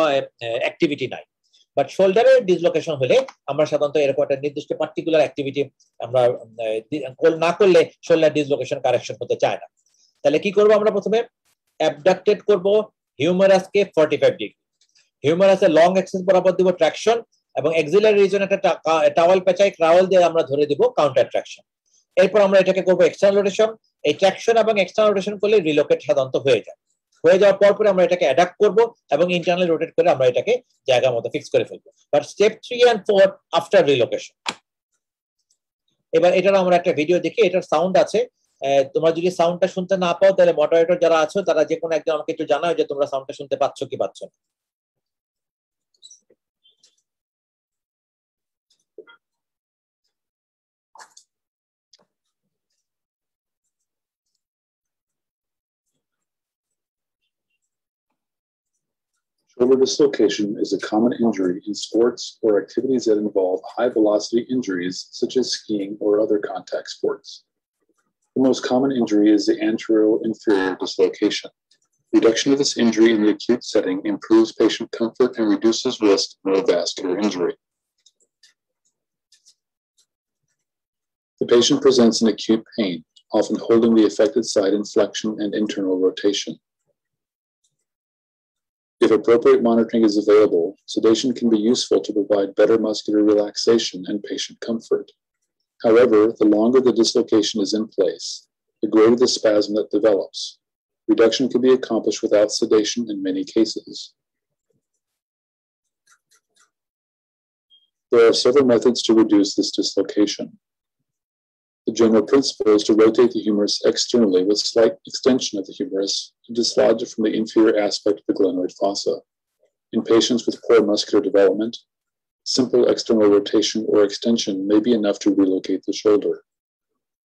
অ্যাক্টিভিটি নাই। বাট শোল্ডারের ডিসলোকেশন হলে আমরা সাধারণত এরকম একটা নির্দিষ্ট পার্টিকুলার অ্যাক্টিভিটি আমরা না করলে শোল্ডার ডিসলোকেশন কারেকশন হতে চায় না। তাহলে কি করবো আমরা, প্রথমে অ্যাবডাক্টেড করব হিউমারাসকে 45 ডিগ্রি। হিউমারাসের লং অ্যাক্সিস বরাবর দিব ট্রাকশন এবং এক্সিলারি রিজনে একটা টাওয়াল পেঁচাই ক্রাউল দিয়ে আমরা ধরে দিব কাউন্টার ট্রাকশন। এরপর আমরা এটাকে করব এক্সটার্নাল রোটেশন। এই ট্রাকশন এবং এক্সটার্নাল রোটেশন করলে রিলোকেট সাধারণত হয়ে যায়। হয়ে যাওয়ার পর আমরা এটাকে অ্যাডাপ্ট করব এবং ইন্টারনালি রোটেট করে আমরা এটাকে জায়গা মতো ফিক্স করে ফেলবো। But step 3 and 4 after relocation. এবার এটার আমরা একটা ভিডিও দেখি, এটার সাউন্ড আছে। তোমরা যদি সাউন্ডটা শুনতে না পাও তাহলে মডারেটর যারা আছো তারা যে কোনো একজন আমাকে একটু জানাও যে তোমরা সাউন্ডটা শুনতে পাচ্ছ কি পাচ্ছ না। Shoulder dislocation is a common injury in sports or activities that involve high-velocity injuries, such as skiing or other contact sports. The most common injury is the anterior-inferior dislocation. Reduction of this injury in the acute setting improves patient comfort and reduces risk of neurovascular injury. The patient presents in acute pain, often holding the affected side in flexion and internal rotation. If appropriate monitoring is available, sedation can be useful to provide better muscular relaxation and patient comfort. However, the longer the dislocation is in place, the greater the spasm that develops. Reduction can be accomplished without sedation in many cases. There are several methods to reduce this dislocation. The general principle is to rotate the humerus externally with slight extension of the humerus to dislodge it from the inferior aspect of the glenoid fossa. In patients with poor muscular development, simple external rotation or extension may be enough to relocate the shoulder.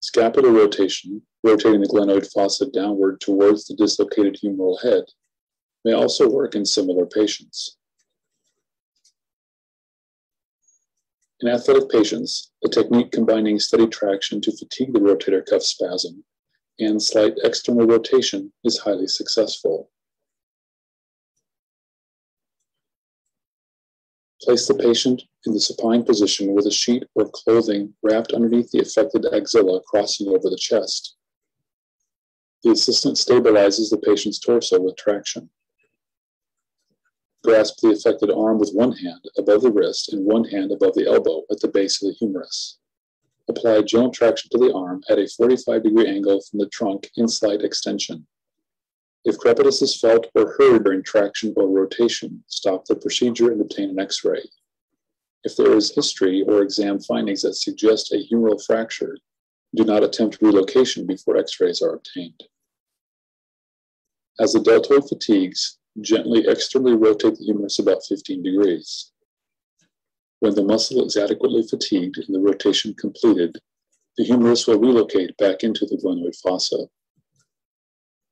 Scapular rotation, rotating the glenoid fossa downward towards the dislocated humeral head, may also work in similar patients. In athletic patients, a technique combining steady traction to fatigue the rotator cuff spasm and slight external rotation is highly successful. Place the patient in the supine position with a sheet or clothing wrapped underneath the affected axilla crossing over the chest. The assistant stabilizes the patient's torso with traction. Grasp the affected arm with one hand above the wrist and one hand above the elbow at the base of the humerus. Apply gentle traction to the arm at a 45-degree angle from the trunk in slight extension. If crepitus is felt or heard during traction or rotation, stop the procedure and obtain an X-ray. If there is history or exam findings that suggest a humeral fracture, do not attempt relocation before X-rays are obtained. As the deltoid fatigues, gently externally rotate the humerus about 15 degrees. When the muscle is adequately fatigued and the rotation completed, the humerus will relocate back into the glenoid fossa.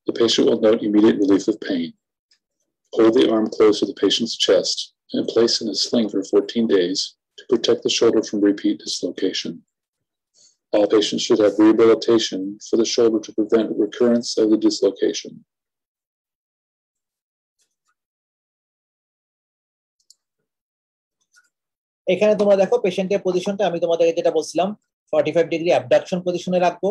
The patient will note immediate relief of pain. Hold the arm close to the patient's chest and place in a sling for 14 days to protect the shoulder from repeat dislocation. All patients should have rehabilitation for the shoulder to prevent recurrence of the dislocation. এখানে তোমরা দেখো পেশেন্টের পজিশনটা আমি তোমাদের যেটা বলছিলাম 45 degree abduction পজিশনে রাখবো।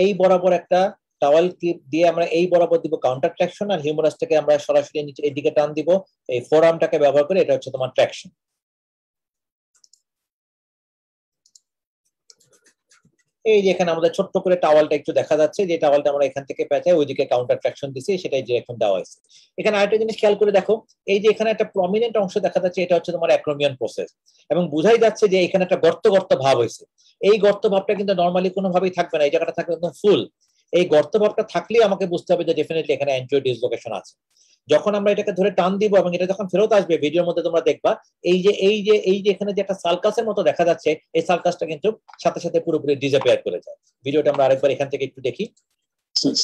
এই বরাবর একটা টাওয়াল ক্লিপ দিয়ে আমরা এই বরাবর দিব কাউন্টার ট্রাকশন আর হিউমারাসটাকে আমরা সরাসরি নিচে এদিকে টান দিব। এই ফোরআর্মটাকে ব্যবহার করে এটা হচ্ছে তোমার ট্রাকশন। এই যে এখানে আমাদের ছোট্ট করে টাওয়ালটা একটু দেখা যাচ্ছে, যে টাওয়ালটা আমরা এখান থেকে পেঁচাই ওইদিকে কাউন্টার ট্রাকশন দিছি, সেটাই যে এখন দেওয়া হয়েছে। এখানে আরেকটা জিনিস খেয়াল করে দেখো, এই যে এখানে একটা প্রমিনেন্ট অংশ দেখা যাচ্ছে, এটা হচ্ছে তোমার অ্যাক্রোমিয়ন প্রসেস এবং বোঝাই যাচ্ছে যে এখানে একটা গর্ত গর্ত ভাব হয়েছে। এই গর্ত ভাবটা কিন্তু নর্মালি কোনোভাবেই থাকবে না, এই জায়গাটা থাকবে একদম ফুল। এই গর্ত ভাবটা থাকলেই আমাকে বুঝতে হবে যে ডেফিনেটলি এখানে অ্যান্টিরিয়র ডিসলোকেশন আছে। যখন আমরা এটাকে ধরে টান দিব এবং এটা যখন ফেরত আসবে, ভিডিওর মধ্যে তোমরা দেখবা এই যে এখানে যে একটা সার্কাসের মতো দেখা যাচ্ছে, এই সার্কাসটা কিন্তু সাথে সাথে পুরোপুরি ডিসঅ্যাপিয়ার করে যায়। ভিডিওটা আমরা আরেকবার এখান থেকে একটু দেখি।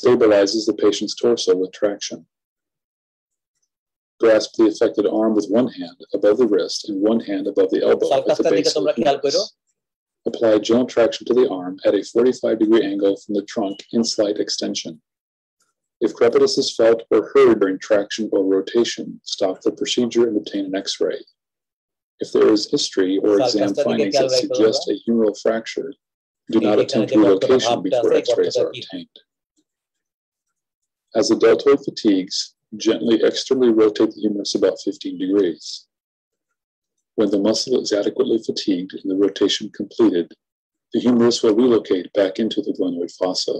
Stabilizes the patient's torso with traction. Grasp the affected arm with one hand above the wrist and one hand above the elbow at the base of the humerus. Apply gentle traction to the arm at a 45-degree angle from the trunk in slight extension. If crepitus is felt or heard during traction or rotation, stop the procedure and obtain an X-ray. If there is history or exam findings that suggest a humeral fracture, do not attempt relocation before X-rays are obtained. As the deltoid fatigues, gently externally rotate the humerus about 15 degrees. When the muscle is adequately fatigued and the rotation completed, the humerus will relocate back into the glenoid fossa.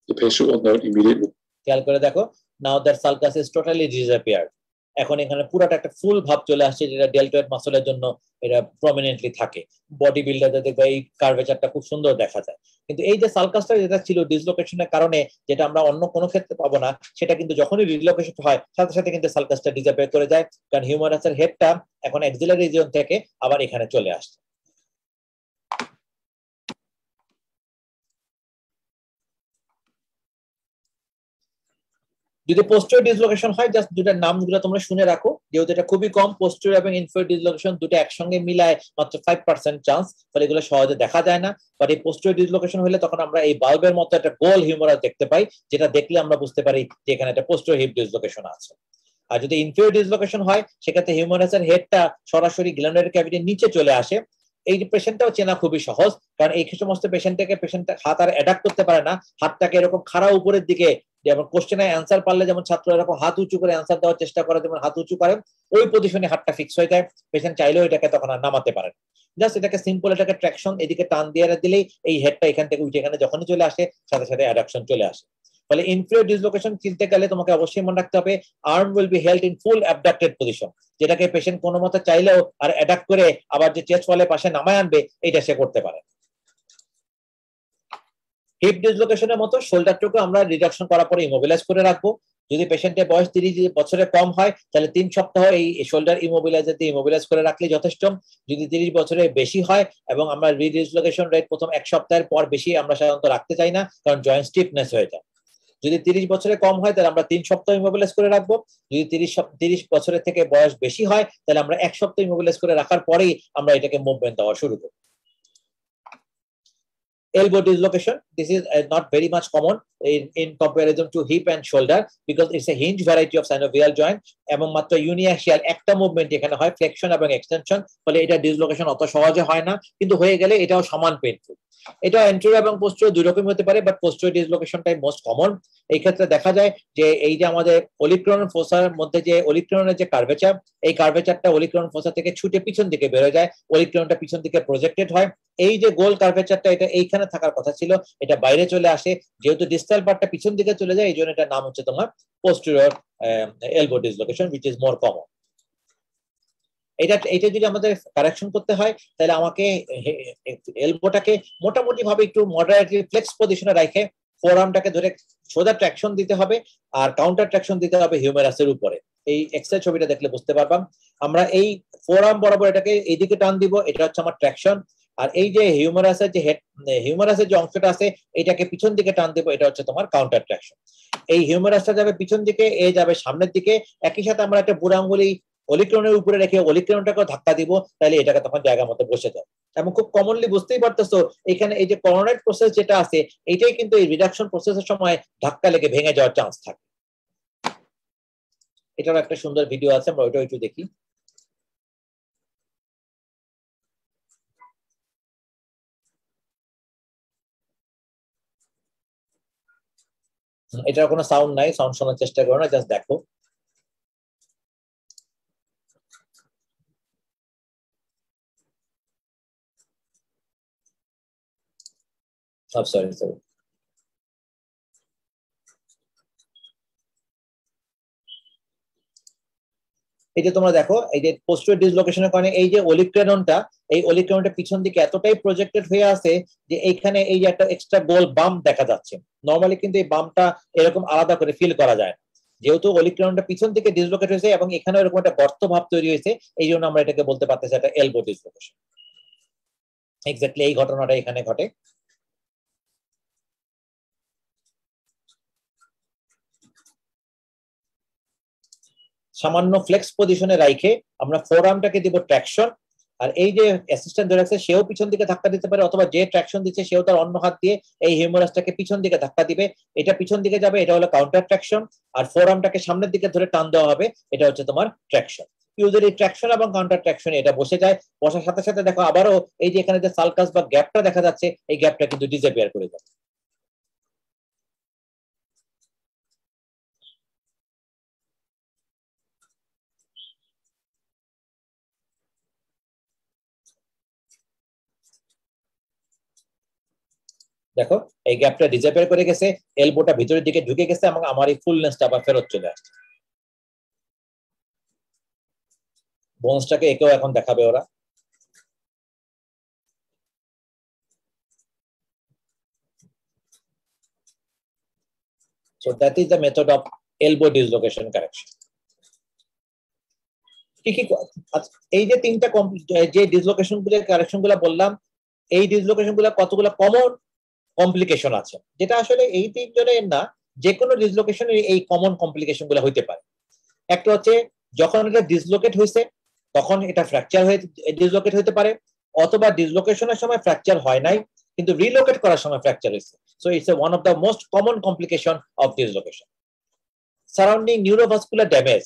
The patient will note immediately. খেয়াল করে দেখো, now that sulcus is totally disappeared. এখন এখানে পুরোটা একটা ফুল ভাব চলে আসছে, যেটা ডেলটয়েড মাসলের জন্য এটা প্রমিনেন্টলি থাকে। বডি বিল্ডারদের দেখবে এই কার্ভেচারটা খুব সুন্দর দেখা যায়, কিন্তু এই যে সালকাসটা যেটা ছিল ডিসলোকেশনের কারণে, যেটা আমরা অন্য কোনো ক্ষেত্রে পাবো না, সেটা কিন্তু যখনই রিলোকেশন হয় সাথে সাথে কিন্তু সালকাসটা ডিসঅ্যাপিয়ার করে যায়, কারণ হিউমারাসের হেডটা এখন এক্সিলারি রিজিয়ন থেকে আবার এখানে চলে আসছে। যদি পোস্টেরিয়র ডিসলোকেশন হয়, জাস্ট দুটার নামগুলো তোমরা শুনে রাখো, যেহেতু এটা খুবই কম, পোস্টেরিয়র এবং ইনফেরিয়র ডিসলোকেশন দুটো একসঙ্গে মিলায় মাত্র 5% চান্স, ফলে এগুলো সহজে দেখা যায় না। বাট এই পোস্টেরিয়র ডিসলোকেশন হলে তখন আমরা এই বাল্বের মতো একটা গোল হিউমারাস দেখতে পাই, যেটা দেখলে আমরা বুঝতে পারি যে এখানে একটা পোস্টেরিয়র হিপ ডিসলোকেশন আছে। আর যদি ইনফেরিয়র ডিসলোকেশন হয়, সেক্ষেত্রে হিউমারাসের হেডটা সরাসরি গ্ল্যান্ডারি ক্যাভিটির নিচে চলে আসে। এই পেশেন্টটাও চেনা খুবই সহজ, কারণ এই সমস্ত পেশেন্ট হাত আর অ্যাডাপ্ট করতে পারে না, হাতটাকে এরকম খাড়া উপরের দিকে, যেমন কোশ্চেনে অ্যান্সার পারলে যেমন ছাত্র এরকম হাত উঁচু করে অ্যান্সার দেওয়ার চেষ্টা করে, যেমন হাত উঁচু করে ওই পজিশনে হাতটা ফিক্স হয়ে যায়, পেশেন্ট চাইলেও এটাকে তখন আর নামাতে পারে। জাস্ট এটাকে সিম্পল, এটাকে ট্র্যাকশন এদিকে টান দিয়ে দিলেই এই হেডটা এখান থেকে উঠে এখানে যখনই চলে আসে সাথে সাথে অ্যাডাপশন চলে আসে। ফলে ইনফেরিয়র ডিসলোকেশন চিনতে গেলে তোমাকে অবশ্যই মনে রাখতে হবে arm will be held in full অ্যাবডাক্টেড position, যেটাকে পেশেন্ট কোনো মতে চাইলেও আর অ্যাডাপ্ট করে আবার যে চেস্ট ওয়ালের পাশে নামায় আনবে এটা সে করতে পারে। হিপ ডিসলোকেশনের মতো শোল্ডারটুকু আমরা রিডাকশন করার পরে ইমোবিলাইজ করে রাখবো। যদি পেশেন্টের বয়স 30 বছরের কম হয়, তাহলে 3 সপ্তাহ এই শোল্ডার ইমোবিলাইজ করে রাখলে যথেষ্ট। যদি 30 বছরের বেশি হয়, এবং আমরা রিডিসলোকেশন রেট প্রথম 1 সপ্তাহের পর বেশি আমরা সাধারণত রাখতে চাই না, কারণ জয়েন্ট স্টিফনেস হয়ে যায়। যদি 30 বছরের কম হয়, তাহলে আমরা 3 সপ্তাহ ইমোবিলাইজ করে রাখবো। যদি 30 বছরের থেকে বয়স বেশি হয়, তাহলে আমরা 1 সপ্তাহ ইমোবিলাইজ করে রাখার পরেই আমরা এটাকে মুভমেন্ট দেওয়া শুরু করব। Elbow dislocation, this is not very much common in comparison to hip and shoulder, because it's a hinge variety of synovial joint, এবং মাত্র ইউনিঅ্যাক্সিয়াল একটা মুভমেন্ট এখানে হয়, ফ্লেকশন এবং এক্সটেনশন, ফলে এটা ডিসলোকেশন অত সহজে হয় না, কিন্তু হয়ে গেলে এটাও সমান পেইনফুল। এটা এন্টেরিয়র এবং পোস্টেরিয়র দুই রকম হতে পারে, বাট পোস্টেরিয়র ডিসলোকেশনটাই মোস্ট কমন। এই ক্ষেত্রে দেখা যায় যে এই যে আমাদের ওলিক্রোনাল ফোসার মধ্যে যে ওলিক্রোনের যে কার্ভেচার, এই কার্ভেচারটা ওলিক্রোনাল ফোসা থেকে ছুটে পিছন দিকে বের হয়ে যায়, ওলিক্রোনটা পিছন দিকে প্রজেক্টেড হয়। এই যে গোল কার্ভেচারটা, এটা এইখানে থাকার কথা ছিল, এটা বাইরে চলে আসে, যেহেতু ডিস্টাল পার্টটা পিছন দিকে চলে যায়, এই জন্য এটার নাম হচ্ছে তোমার posterior elbow dislocation, which is more common. এটা যদি আমাদের কারেকশন করতে হয়, তাহলে আমাকে এলবোটাকে মোটামুটি ভাবে একটু মডারেটলি ফ্লেক্স পজিশনে রেখে ফোরআর্মটাকে ধরে সোজা ট্র্যাকশন দিতে হবে, আর কাউন্টার ট্র্যাকশন দিতে হবে হিউমেরাসের উপরে। এই এক্সট্রা ছবিটা দেখলে বুঝতে পারবাম। আমরা এই ফোরআর্ম বরাবর এটাকে এইদিকে টান দিব, এটা হচ্ছে আমার ট্র্যাকশন। আর এই যে হিউমেরাসের যে হিউমেরাসের যে অংশটা আছে, এটাকে পিছন দিকে টান দিব, এটা হচ্ছে তোমার কাউন্টার ট্র্যাকশন। এই হিউমেরাসটা যাবে পিছন দিকে, এ যাবে সামনের দিকে। একই সাথে আমরা একটা বুড়ো আঙ্গুলি অলিক্রনের উপরে রেখে অলিক্রনটাকেও ধাক্কা দিব, তাহলে এটাকে তখন জায়গা মতো বসে যায়। এবং খুব কমনলি বুঝতেই পারতেছো, এখানে এই যে করোনাইড প্রসেস যেটা আছে, এটাই কিন্তু এই রিডাকশন প্রসেসের সময় ধাক্কা লেগে ভেঙে যাওয়ার চান্স থাকে। এটারও একটা সুন্দর ভিডিও আছে, আমরা ওইটা একটু দেখি। এটার কোনো সাউন্ড নাই, সাউন্ড শোনার চেষ্টা করো না, জাস্ট দেখো। সরি এই যে তোমরা দেখো, এই যে পোস্টেরিয়র ডিসলোকেশনের কারণে এই যে ওলিক্রেননটা, এই ওলিক্রেননটা পিছন দিকে এতটাই প্রজেক্টেড হয়ে আছে যে এইখানে এই যে একটা এক্সট্রা গোল বাম্প দেখা যাচ্ছে। নরমালি কিন্তু এই বাম্পটা এরকম আলাদা করে ফিল করা যায় না, যেহেতু ওলিক্রেননটা পিছন দিকে ডিসলোকেট হয়েছে এবং এখানে এরকম একটা গর্ত ভাব তৈরি হয়েছে, এই জন্য আমরা এটাকে বলতে পারতেছি এটা এলবো ডিসলোকেশন। এক্স্যাক্টলি এই ঘটনাটা এখানে ঘটে। সামান্য ফ্লেক্স পজিশনে রাখে আমরা ফোরআর্মটাকে দিব ট্র্যাকশন, আর এই যে অ্যাসিস্ট্যান্ট ধরে আছে সেও পিছন দিকে ধাক্কা দিতে পারে, অথবা যে ট্র্যাকশন দিচ্ছে সেও তার অন্য হাত দিয়ে এই হিউমারাসটাকে পিছন দিকে ধাক্কা দিবে, এটা পিছন দিকে যাবে, এটা হলো কাউন্টার ট্র্যাকশন। আর ফোরআর্মটাকে সামনের দিকে ধরে টান দেওয়া হবে, এটা হচ্ছে তোমার ট্র্যাকশন। ইউজুয়ালি ট্র্যাকশন এবং কাউন্টার ট্র্যাকশন এটা বসে যায়, বসার সাথে সাথে দেখো আবারও এই যে এখানে যে সালকাস বা গ্যাপটা দেখা যাচ্ছে, এই গ্যাপটা কিন্তু ডিসঅ্যাপিয়ার করে যাবে। দেখো এই গ্যাপটা ডিসঅ্যাপিয়ার করে গেছে, এলবোটা ভিতরের দিকে ঢুকে গেছে এবং আমার এই ফুলনেসটা আবার ফেরত চলে আসছে। বোনসটাকে একেও এখন দেখাবে ওরা। So that is the method of elbow dislocation correction. এই যে তিনটা যে ডিসলোকেশন গুলো কারেকশন গুলো বললাম, এই ডিসলোকেশন গুলো কতগুলো কমন কমপ্লিকেশন আছে, যেটা আসলে এই তিনজনের না, যে কোনো ডিসলোকেশনের এই কমন কমপ্লিকেশন গুলো হইতে পারে। একটা হচ্ছে যখন এটা ডিসলোকেট হয়েছে তখন এটা ফ্র্যাকচার হয়ে ডিসলোকেট হতে পারে, অথবা ডিসলোকেশনের সময় ফ্র্যাকচার হয় নাই কিন্তু রিলোকেট করার সময় ফ্র্যাকচার হয়েছে। So it's one of the most common complication of dislocation. Surrounding neurovascular damage,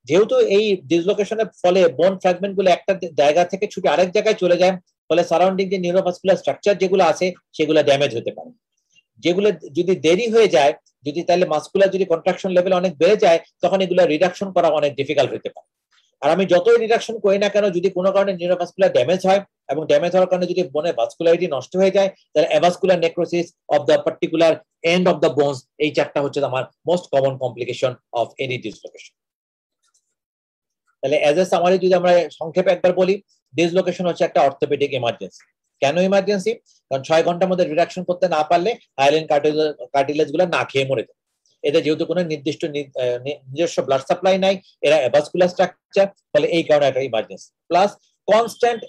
যেহেতু এই ডিসলোকেশনের ফলে বোন ফ্র্যাগমেন্ট গুলো একটা জায়গা থেকে ছুটে আরেক জায়গায় চলে যায়, ফলে সারাউন্ডিং যে নিউরোভাস্কুলার স্ট্রাকচার যেগুলো আছে সেগুলো ড্যামেজ হতে পারে। যেগুলো যদি দেরি হয়ে যায়, যদি তাহলে মাসকুলার যদি কন্ট্রাকশন লেভেল অনেক বেড়ে যায়, তখন এগুলো রিডাকশন করা অনেক ডিফিকাল্ট হতে পারে। আর আমি যতই রিডাকশন করি না কেন, যদি কোনো কারণে নিউরোভাস্কুলার ড্যামেজ হয় এবং ড্যামেজ হওয়ার কারণে যদি বোনের ভাস্কুলারিটি নষ্ট হয়ে যায়, তাহলে অ্যাভাস্কুলার necrosis of the particular end of the bones, এই চারটা হচ্ছে আমার most common complication of any dislocation. তাহলে অ্যাজ এ সামারি যদি আমরা সংক্ষেপে একবার বলি, ডিসলোকেশন হচ্ছে একটা অর্থোপেডিক ইমার্জেন্সি। কেন ইমার্জেন্সি? কারণ 6 ঘন্টার মধ্যে রিডাকশন করতে না পারলে হাইলাইন কার্টিলেজ গুলো না খেয়ে মরে যাবে। এদের যেহেতু কোনো নির্দিষ্ট নিজস্ব ব্লাড সাপ্লাই নাই, এরা অ্যাভাস্কুলার স্ট্রাকচার, ফলে এই কারণে একটা emergency. Plus constant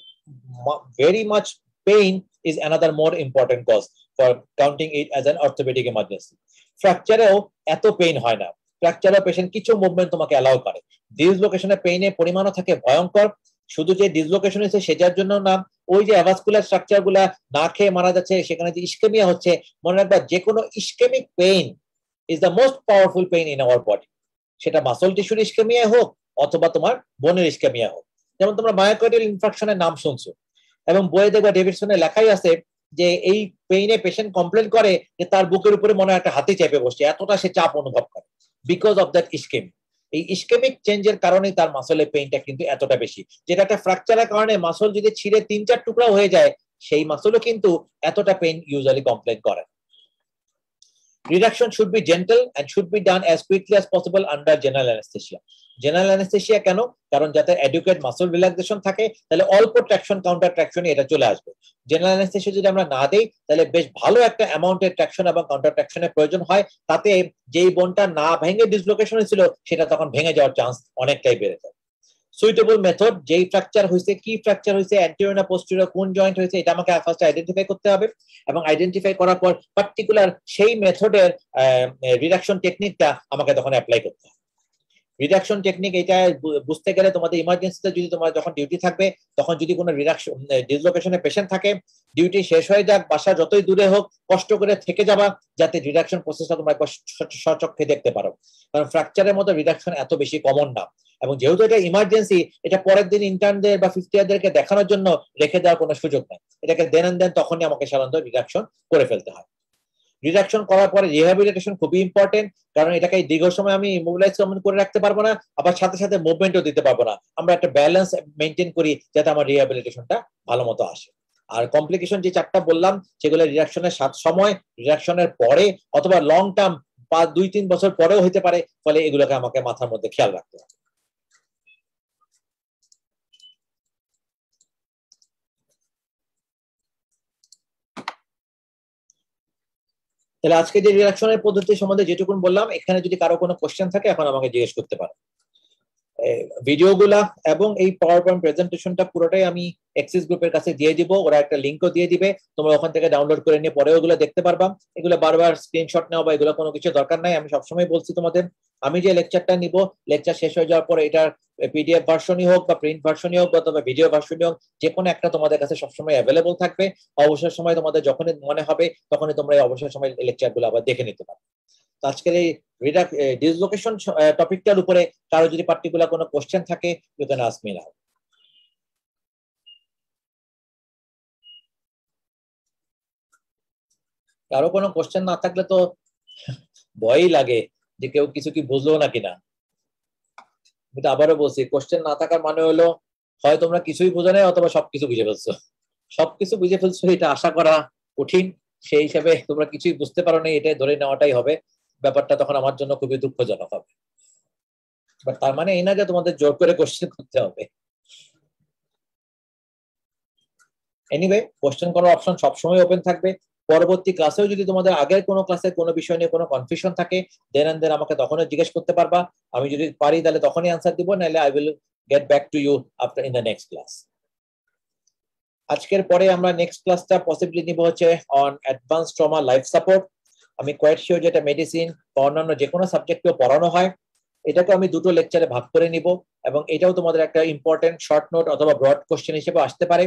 very much pain is another more important cause for counting it as an orthopedic emergency. ফ্র্যাকচারেও এত পেইন হয় না, ফ্র্যাকচারেও পেশেন্ট কিছু মুভমেন্ট তোমাকে অ্যালাউ করে। ডিসলোকেশনের পেইনের পরিমাণও থাকে ভয়ঙ্কর। শুধু যে ডিসলোকেশন হয়েছে সেটার জন্য না, ওই যে অ্যাভাস্কুলার স্ট্রাকচার গুলা না খেয়ে মারা যাচ্ছে, সেখানে যে ইস্কেমিয়া হচ্ছে, মনে রাখবা যে কোনো ischaemic pain is the most powerful pain in our body. সেটা মাসল টিস্যুর ইস্কেমিয়া হোক অথবা তোমার বোনের ইস্কেমিয়া হোক। যেমন তোমরা মায়োকার্ডিয়াল ইনফার্কশনের নাম শুনছো, এবং বইয়ে দেখবা ডেভিডসনের লেখাই আছে যে এই পেইনে পেশেন্ট কমপ্লেন করে যে তার বুকের উপরে মনে হয় একটা হাতি চেপে বসছে, এতটা সে চাপ অনুভব করে বিকজ অফ দ্যাট ইস্কেমি। এই ইস্কেমিক চেঞ্জের কারণে তার মাসলের পেইনটা কিন্তু এতটা বেশি, যেটা একটা ফ্র্যাকচারের কারণে মাসল যদি ছিঁড়ে 3-4 টুকরা হয়ে যায়, সেই মাসলও কিন্তু এতটা পেইন ইউজুয়ালি কমপ্লেন করে। Reduction should be gentle and should be done as quickly as possible under general anesthesia. General anesthesia কেন? কারণ যাতে অ্যাডিকুয়েট মাসল রিল্যাক্সেশন থাকে, তাহলে অল্প ট্র্যাকশন কাউন্টার ট্র্যাকশনে এটা চলে আসবে। জেনারেল অ্যানেস্থেসিয়া যদি আমরা না দেই, তাহলে বেশ ভালো একটা অ্যামাউন্টের ট্র্যাকশন এবং কাউন্টার ট্র্যাকশনের প্রয়োজন হয়, তাতে যেই বোনটা না ভেঙে ডিসলোকেশন হয়েছিল সেটা তখন ভেঙে যাওয়ার চান্স অনেকটাই বেড়ে যায়। সুইটেবল মেথড, যেই ফ্র্যাকচার হয়েছে, কি ফ্র্যাকচার হয়েছে, অ্যান্টেরিয়র না পোস্টেরিয়র, কোন জয়েন্ট হয়েছে, এটা আমাকে ফার্স্ট আইডেন্টিফাই করতে হবে, এবং আইডেন্টিফাই করার পর পার্টিকুলার সেই মেথডের রিডাকশন টেকনিকটা আমাকে তখন অ্যাপ্লাই করতে হবে। রিডাকশন টেকনিক এটা বুঝতে গেলে তোমাদের ইমার্জেন্সিতে যদি তোমার যখন ডিউটি থাকবে, তখন যদি কোনো রিডাকশন ডিসলোকেশনের পেশেন্ট থাকে, ডিউটি শেষ হয়ে যাক, বাসা যতই দূরে হোক, কষ্ট করে থেকে যাবা যাতে রিডাকশন প্রসেসটা তোমরা স্বচক্ষে দেখতে পারো। কারণ ফ্র্যাকচারের মতো রিডাকশন এত বেশি কমন না, এবং যেহেতু এটা ইমার্জেন্সি, এটা পরের দিন ইন্টার্নদের বা ফিফথ ইয়ারদেরকে দেখানোর জন্য রেখে দেওয়ার কোনো সুযোগ নেই। এটাকে দেন তখনই আমাকে সাধারণত রিডাকশন করে ফেলতে হয়। রিডাকশন করার পরে রিহ্যাবিলিটেশন খুবই ইম্পর্টেন্ট, কারণ এটাকে দীর্ঘ সময় আমি ইমোবিলাইজ করে রাখতে পারবো না, আবার সাথে সাথে মুভমেন্টও দিতে পারবো না। আমরা একটা ব্যালেন্স মেনটেন করি যাতে আমার রিহ্যাবিলিটেশনটা ভালো মতো আসে। আর কমপ্লিকেশন যে 4টা বললাম, সেগুলো রিডাকশনের সময়, রিডাকশনের পরে, অথবা লং টার্ম 2-3 বছর পরেও হতে পারে, ফলে এগুলোকে আমাকে মাথার মধ্যে খেয়াল রাখতে হবে। তাহলে আজকে যে রিডাকশনের পদ্ধতি সম্বন্ধে যেটুকুন বললাম, এখানে যদি কারো কোনো কোশ্চেন থাকে এখন আমাকে জিজ্ঞেস করতে পারো। ভিডিওগুলা এবং এই পাওয়ার পয়েন্ট প্রেজেন্টেশনটা পুরোটাই আমি এক্সিস গ্রুপের কাছে দিয়ে দিব, ওরা একটা লিঙ্কও দিয়ে দিবে, তোমরা ওখান থেকে ডাউনলোড করে নিয়ে পরে ওগুলো দেখতে পারবা। এগুলো বারবার স্ক্রিনশট নেওয়া বা এগুলো কোনো কিছু দরকার নাই। আমি সবসময় বলছি তোমাদের, আমি যে লেকচারটা নিব, লেকচার শেষ হয়ে যাওয়ার পরে এটার পিডিএফ ভার্সনই হোক বা প্রিন্ট ভার্সনই হোক বা ভিডিও ভার্সনই হোক, যে কোনো একটা তোমাদের কাছে সবসময় অ্যাভেলেবল থাকবে। অবসর সময় তোমাদের যখনই মনে হবে তখনই তোমরা এই অবসর সময় লেকচারগুলো আবার দেখে নিতে পারো। আজকের এই ডিসলোকেশন টপিকটার উপরে কারো যদি পার্টিকুলার কোনো কোশ্চেন থাকে, you can ask me now. কারো কোনো কোশ্চেন না থাকলে তো ভয়ই লাগে যে কেউ কিছু কি বুঝলো না কিনা। কিন্তু আবারও বলছি, কোশ্চেন না থাকার মানে হলো হয় তোমরা কিছুই বুঝো নাই অথবা সবকিছু বুঝে ফেলছো। সবকিছু বুঝে ফেলছো এটা আশা করা কঠিন, সেই হিসাবে তোমরা কিছুই বুঝতে পারো না, এটাই ধরে নেওয়াটাই হবে। ব্যাপারটা তখন আমার জন্য খুবই দুঃখজনক হবে। বাট তার মানে এই না যে তোমাদের জোর করে কোশ্চেন করতে হবে। এনিওয়ে, কোশ্চেন করার অপশন সবসময় ওপেন থাকবে। পরবর্তী ক্লাসেও যদি তোমাদের আগের কোনো ক্লাসে কোনো বিষয় নিয়ে কোনো কনফিউশন থাকে, দেন আমাকে তখনই জিজ্ঞেস করতে পারবা। আমি যদি পারি তাহলে তখনই আনসার দিব, নাহলে I will get back to you after in the next class. আজকের পরে আমরা নেক্সট ক্লাসটা পসিবলি নিব হচ্ছে on advance trauma life support. আমি কোয়াইট শিওর যেটা মেডিসিন বা অন্যান্য যে কোনো সাবজেক্টেও পড়ানো হয়, এটাকে আমি দুটো লেকচারে ভাগ করে নিব, এবং এটাও তোমাদের একটা ইম্পর্টেন্ট শর্ট নোট অথবা ব্রড কোশ্চেন হিসেবে আসতে পারে।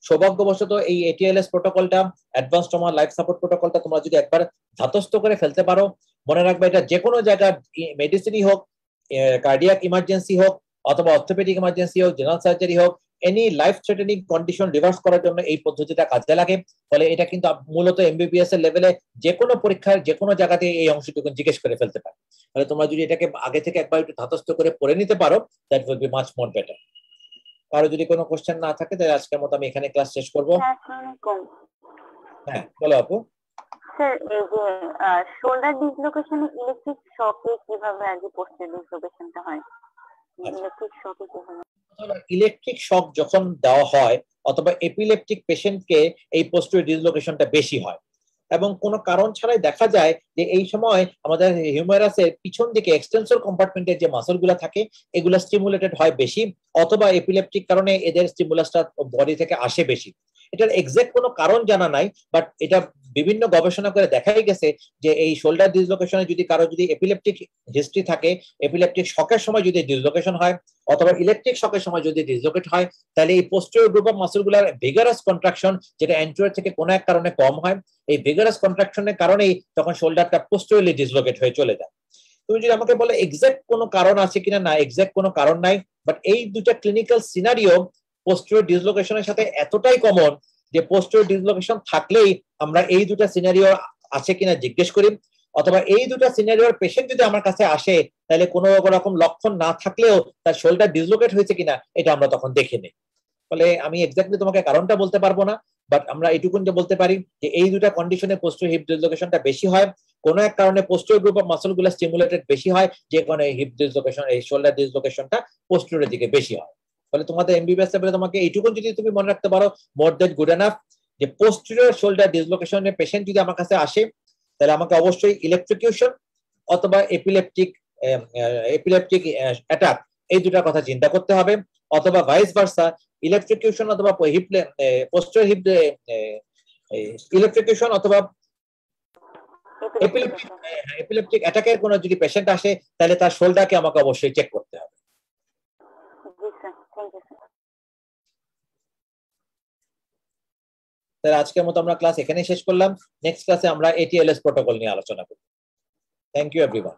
সৌভাগ্যবশত এই ATLS প্রোটোকলটা, অ্যাডভান্স ট্রমা লাইফ সাপোর্ট প্রোটোকলটা তোমরা যদি একবার ধাতস্থ করে ফেলতে পারো, মনে রাখবে এটা যে কোনো জায়গার মেডিসিনই হোক, কার্ডিয়াক ইমার্জেন্সি হোক, অথবা অর্থোপেডিক ইমার্জেন্সি হোক, জেনারেল সার্জারি হোক, any life threatening condition reverse করার জন্য এই পদ্ধতিটা কাজে লাগে। ফলে এটা কিন্তু মূলত MBBS এর লেভেলে যে কোনো পরীক্ষার যে কোনো জায়গাতে এই অংশটুকু জিজ্ঞেস করে ফেলতে পারে। তাহলে তোমরা যদি এটাকে আগে থেকে একবার একটু ধাতস্থ করে পড়ে নিতে পারো, that will be much more better. কারো যদি কোনো কোশ্চেন না থাকে তাহলে আজকের মতো আমি এখানে ক্লাস শেষ করবো। হ্যাঁ, বলো আপু। স্যার, এই যে শোল্ডার ডিসলোকেশনে ইলেকট্রিক শকে কিভাবে আগে পোস্টার ডিসলোকেশনটা হয়? ইলেকট্রিক শকে কিভাবে? ইলেকট্রিক শক যখন দেওয়া হয় অথবা এপিলেপটিক পেশেন্টকে এই পোস্টার ডিসলোকেশনটা বেশি হয়, এবং কোনো কারণ ছাড়াই দেখা যায় যে এই সময় আমাদের হিউমারাসের পিছন দিকে এক্সটেনসর কম্পার্টমেন্টের যে মাসলগুলো থাকে এগুলো স্টিমুলেটেড হয় বেশি, অথবা এপিলেপটিক কারণে এদের স্টিমুলাসটা বডি থেকে আসে বেশি। এটার এক্সাক্ট কোনো কারণ জানা নাই, বাট এটা বিভিন্ন গবেষণা করে দেখাই গেছে যে এই শোল্ডার ডিসলোকেশনে যদি কারো যদি এপিলেপটিক হিস্ট্রি থাকে, এপিলেপটিক শকের সময় যদি ডিসলোকেশন হয় অথবা ইলেকট্রিক শকের সময় যদি ডিসলোকেট হয়, তাহলে এই পোস্টেরিয়র গ্রুপ অফ মাসলগুলোর ভিগারাস কন্ট্রাকশন, যেটা অ্যান্টেরিয়র থেকে কোনো এক কারণে কম হয়, এই ভিগারাস কন্ট্রাকশনের কারণেই তখন শোল্ডারটা পোস্টেরিয়রলি ডিসলোকেট হয়ে চলে যায়। তুমি যদি আমাকে বলো এক্সাক্ট কোনো কারণ আছে কিনা, না এক্সাক্ট কোনো কারণ নাই, বাট এই দুটা ক্লিনিক্যাল সিনারিও পোস্টেরিয়র ডিসলোকেশনের সাথে এতটাই কমন যে পোস্টেরিয়র ডিসলোকেশন থাকলেই আমরা এই দুটা সিনারিও আছে কিনা জিজ্ঞেস করি, অথবা এই দুটা সিনারিওর পেশেন্ট যদি আমার কাছে আসে তাহলে কোনো রকম লক্ষণ না থাকলেও তার শোল্ডার ডিসলোকেট হয়েছে কিনা এটা আমরা তখন দেখে নিই। ফলে আমি এক্স্যাক্টলি তোমাকে কারণটা বলতে পারবো না, বাট আমরা এইটুকুন যে বলতে পারি যে এই দুটা কন্ডিশনে পোস্টেরিয়র হিপ ডিসলোকেশনটা বেশি হয়। কোনো এক কারণে পোস্টেরিয়র গ্রুপ অফ মাসলগুলো স্টিমুলেটেড বেশি হয়, যে কারণে হিপ ডিসলোকেশন, এই শোল্ডার ডিসলোকেশনটা পোস্টেরিয়রের দিকে বেশি হয়। ফলে তোমাদের MBBS লেভেলে তোমাকে এইটুকুন যদি তুমি মনে রাখতে পারো, মোর দ্যান গুড এনাফ, যে পোস্টেরিয়র শোল্ডার ডিসলোকেশনের পেশেন্ট যদি আমার কাছে আসে তাহলে আমাকে অবশ্যই ইলেকট্রিকিউশন অথবা এপিলেপটিক অ্যাটাক এই দুটার কথা চিন্তা করতে হবে, অথবা ভাইস ভার্সা, ইলেকট্রিকিউশন অথবা হিপ পোস্টেরিয়র হিপ ইলেকট্রিকিউশন অথবা এপিলেপটিক অ্যাটাকের কোনো যদি পেশেন্ট আসে তাহলে তার শোল্ডারকে আমাকে অবশ্যই চেক করতে হবে। তাহলে আজকের মতো আমরা ক্লাস এখানেই শেষ করলাম। নেক্সট ক্লাসে আমরা ATLS প্রোটোকল নিয়ে আলোচনা করব। Thank you everyone.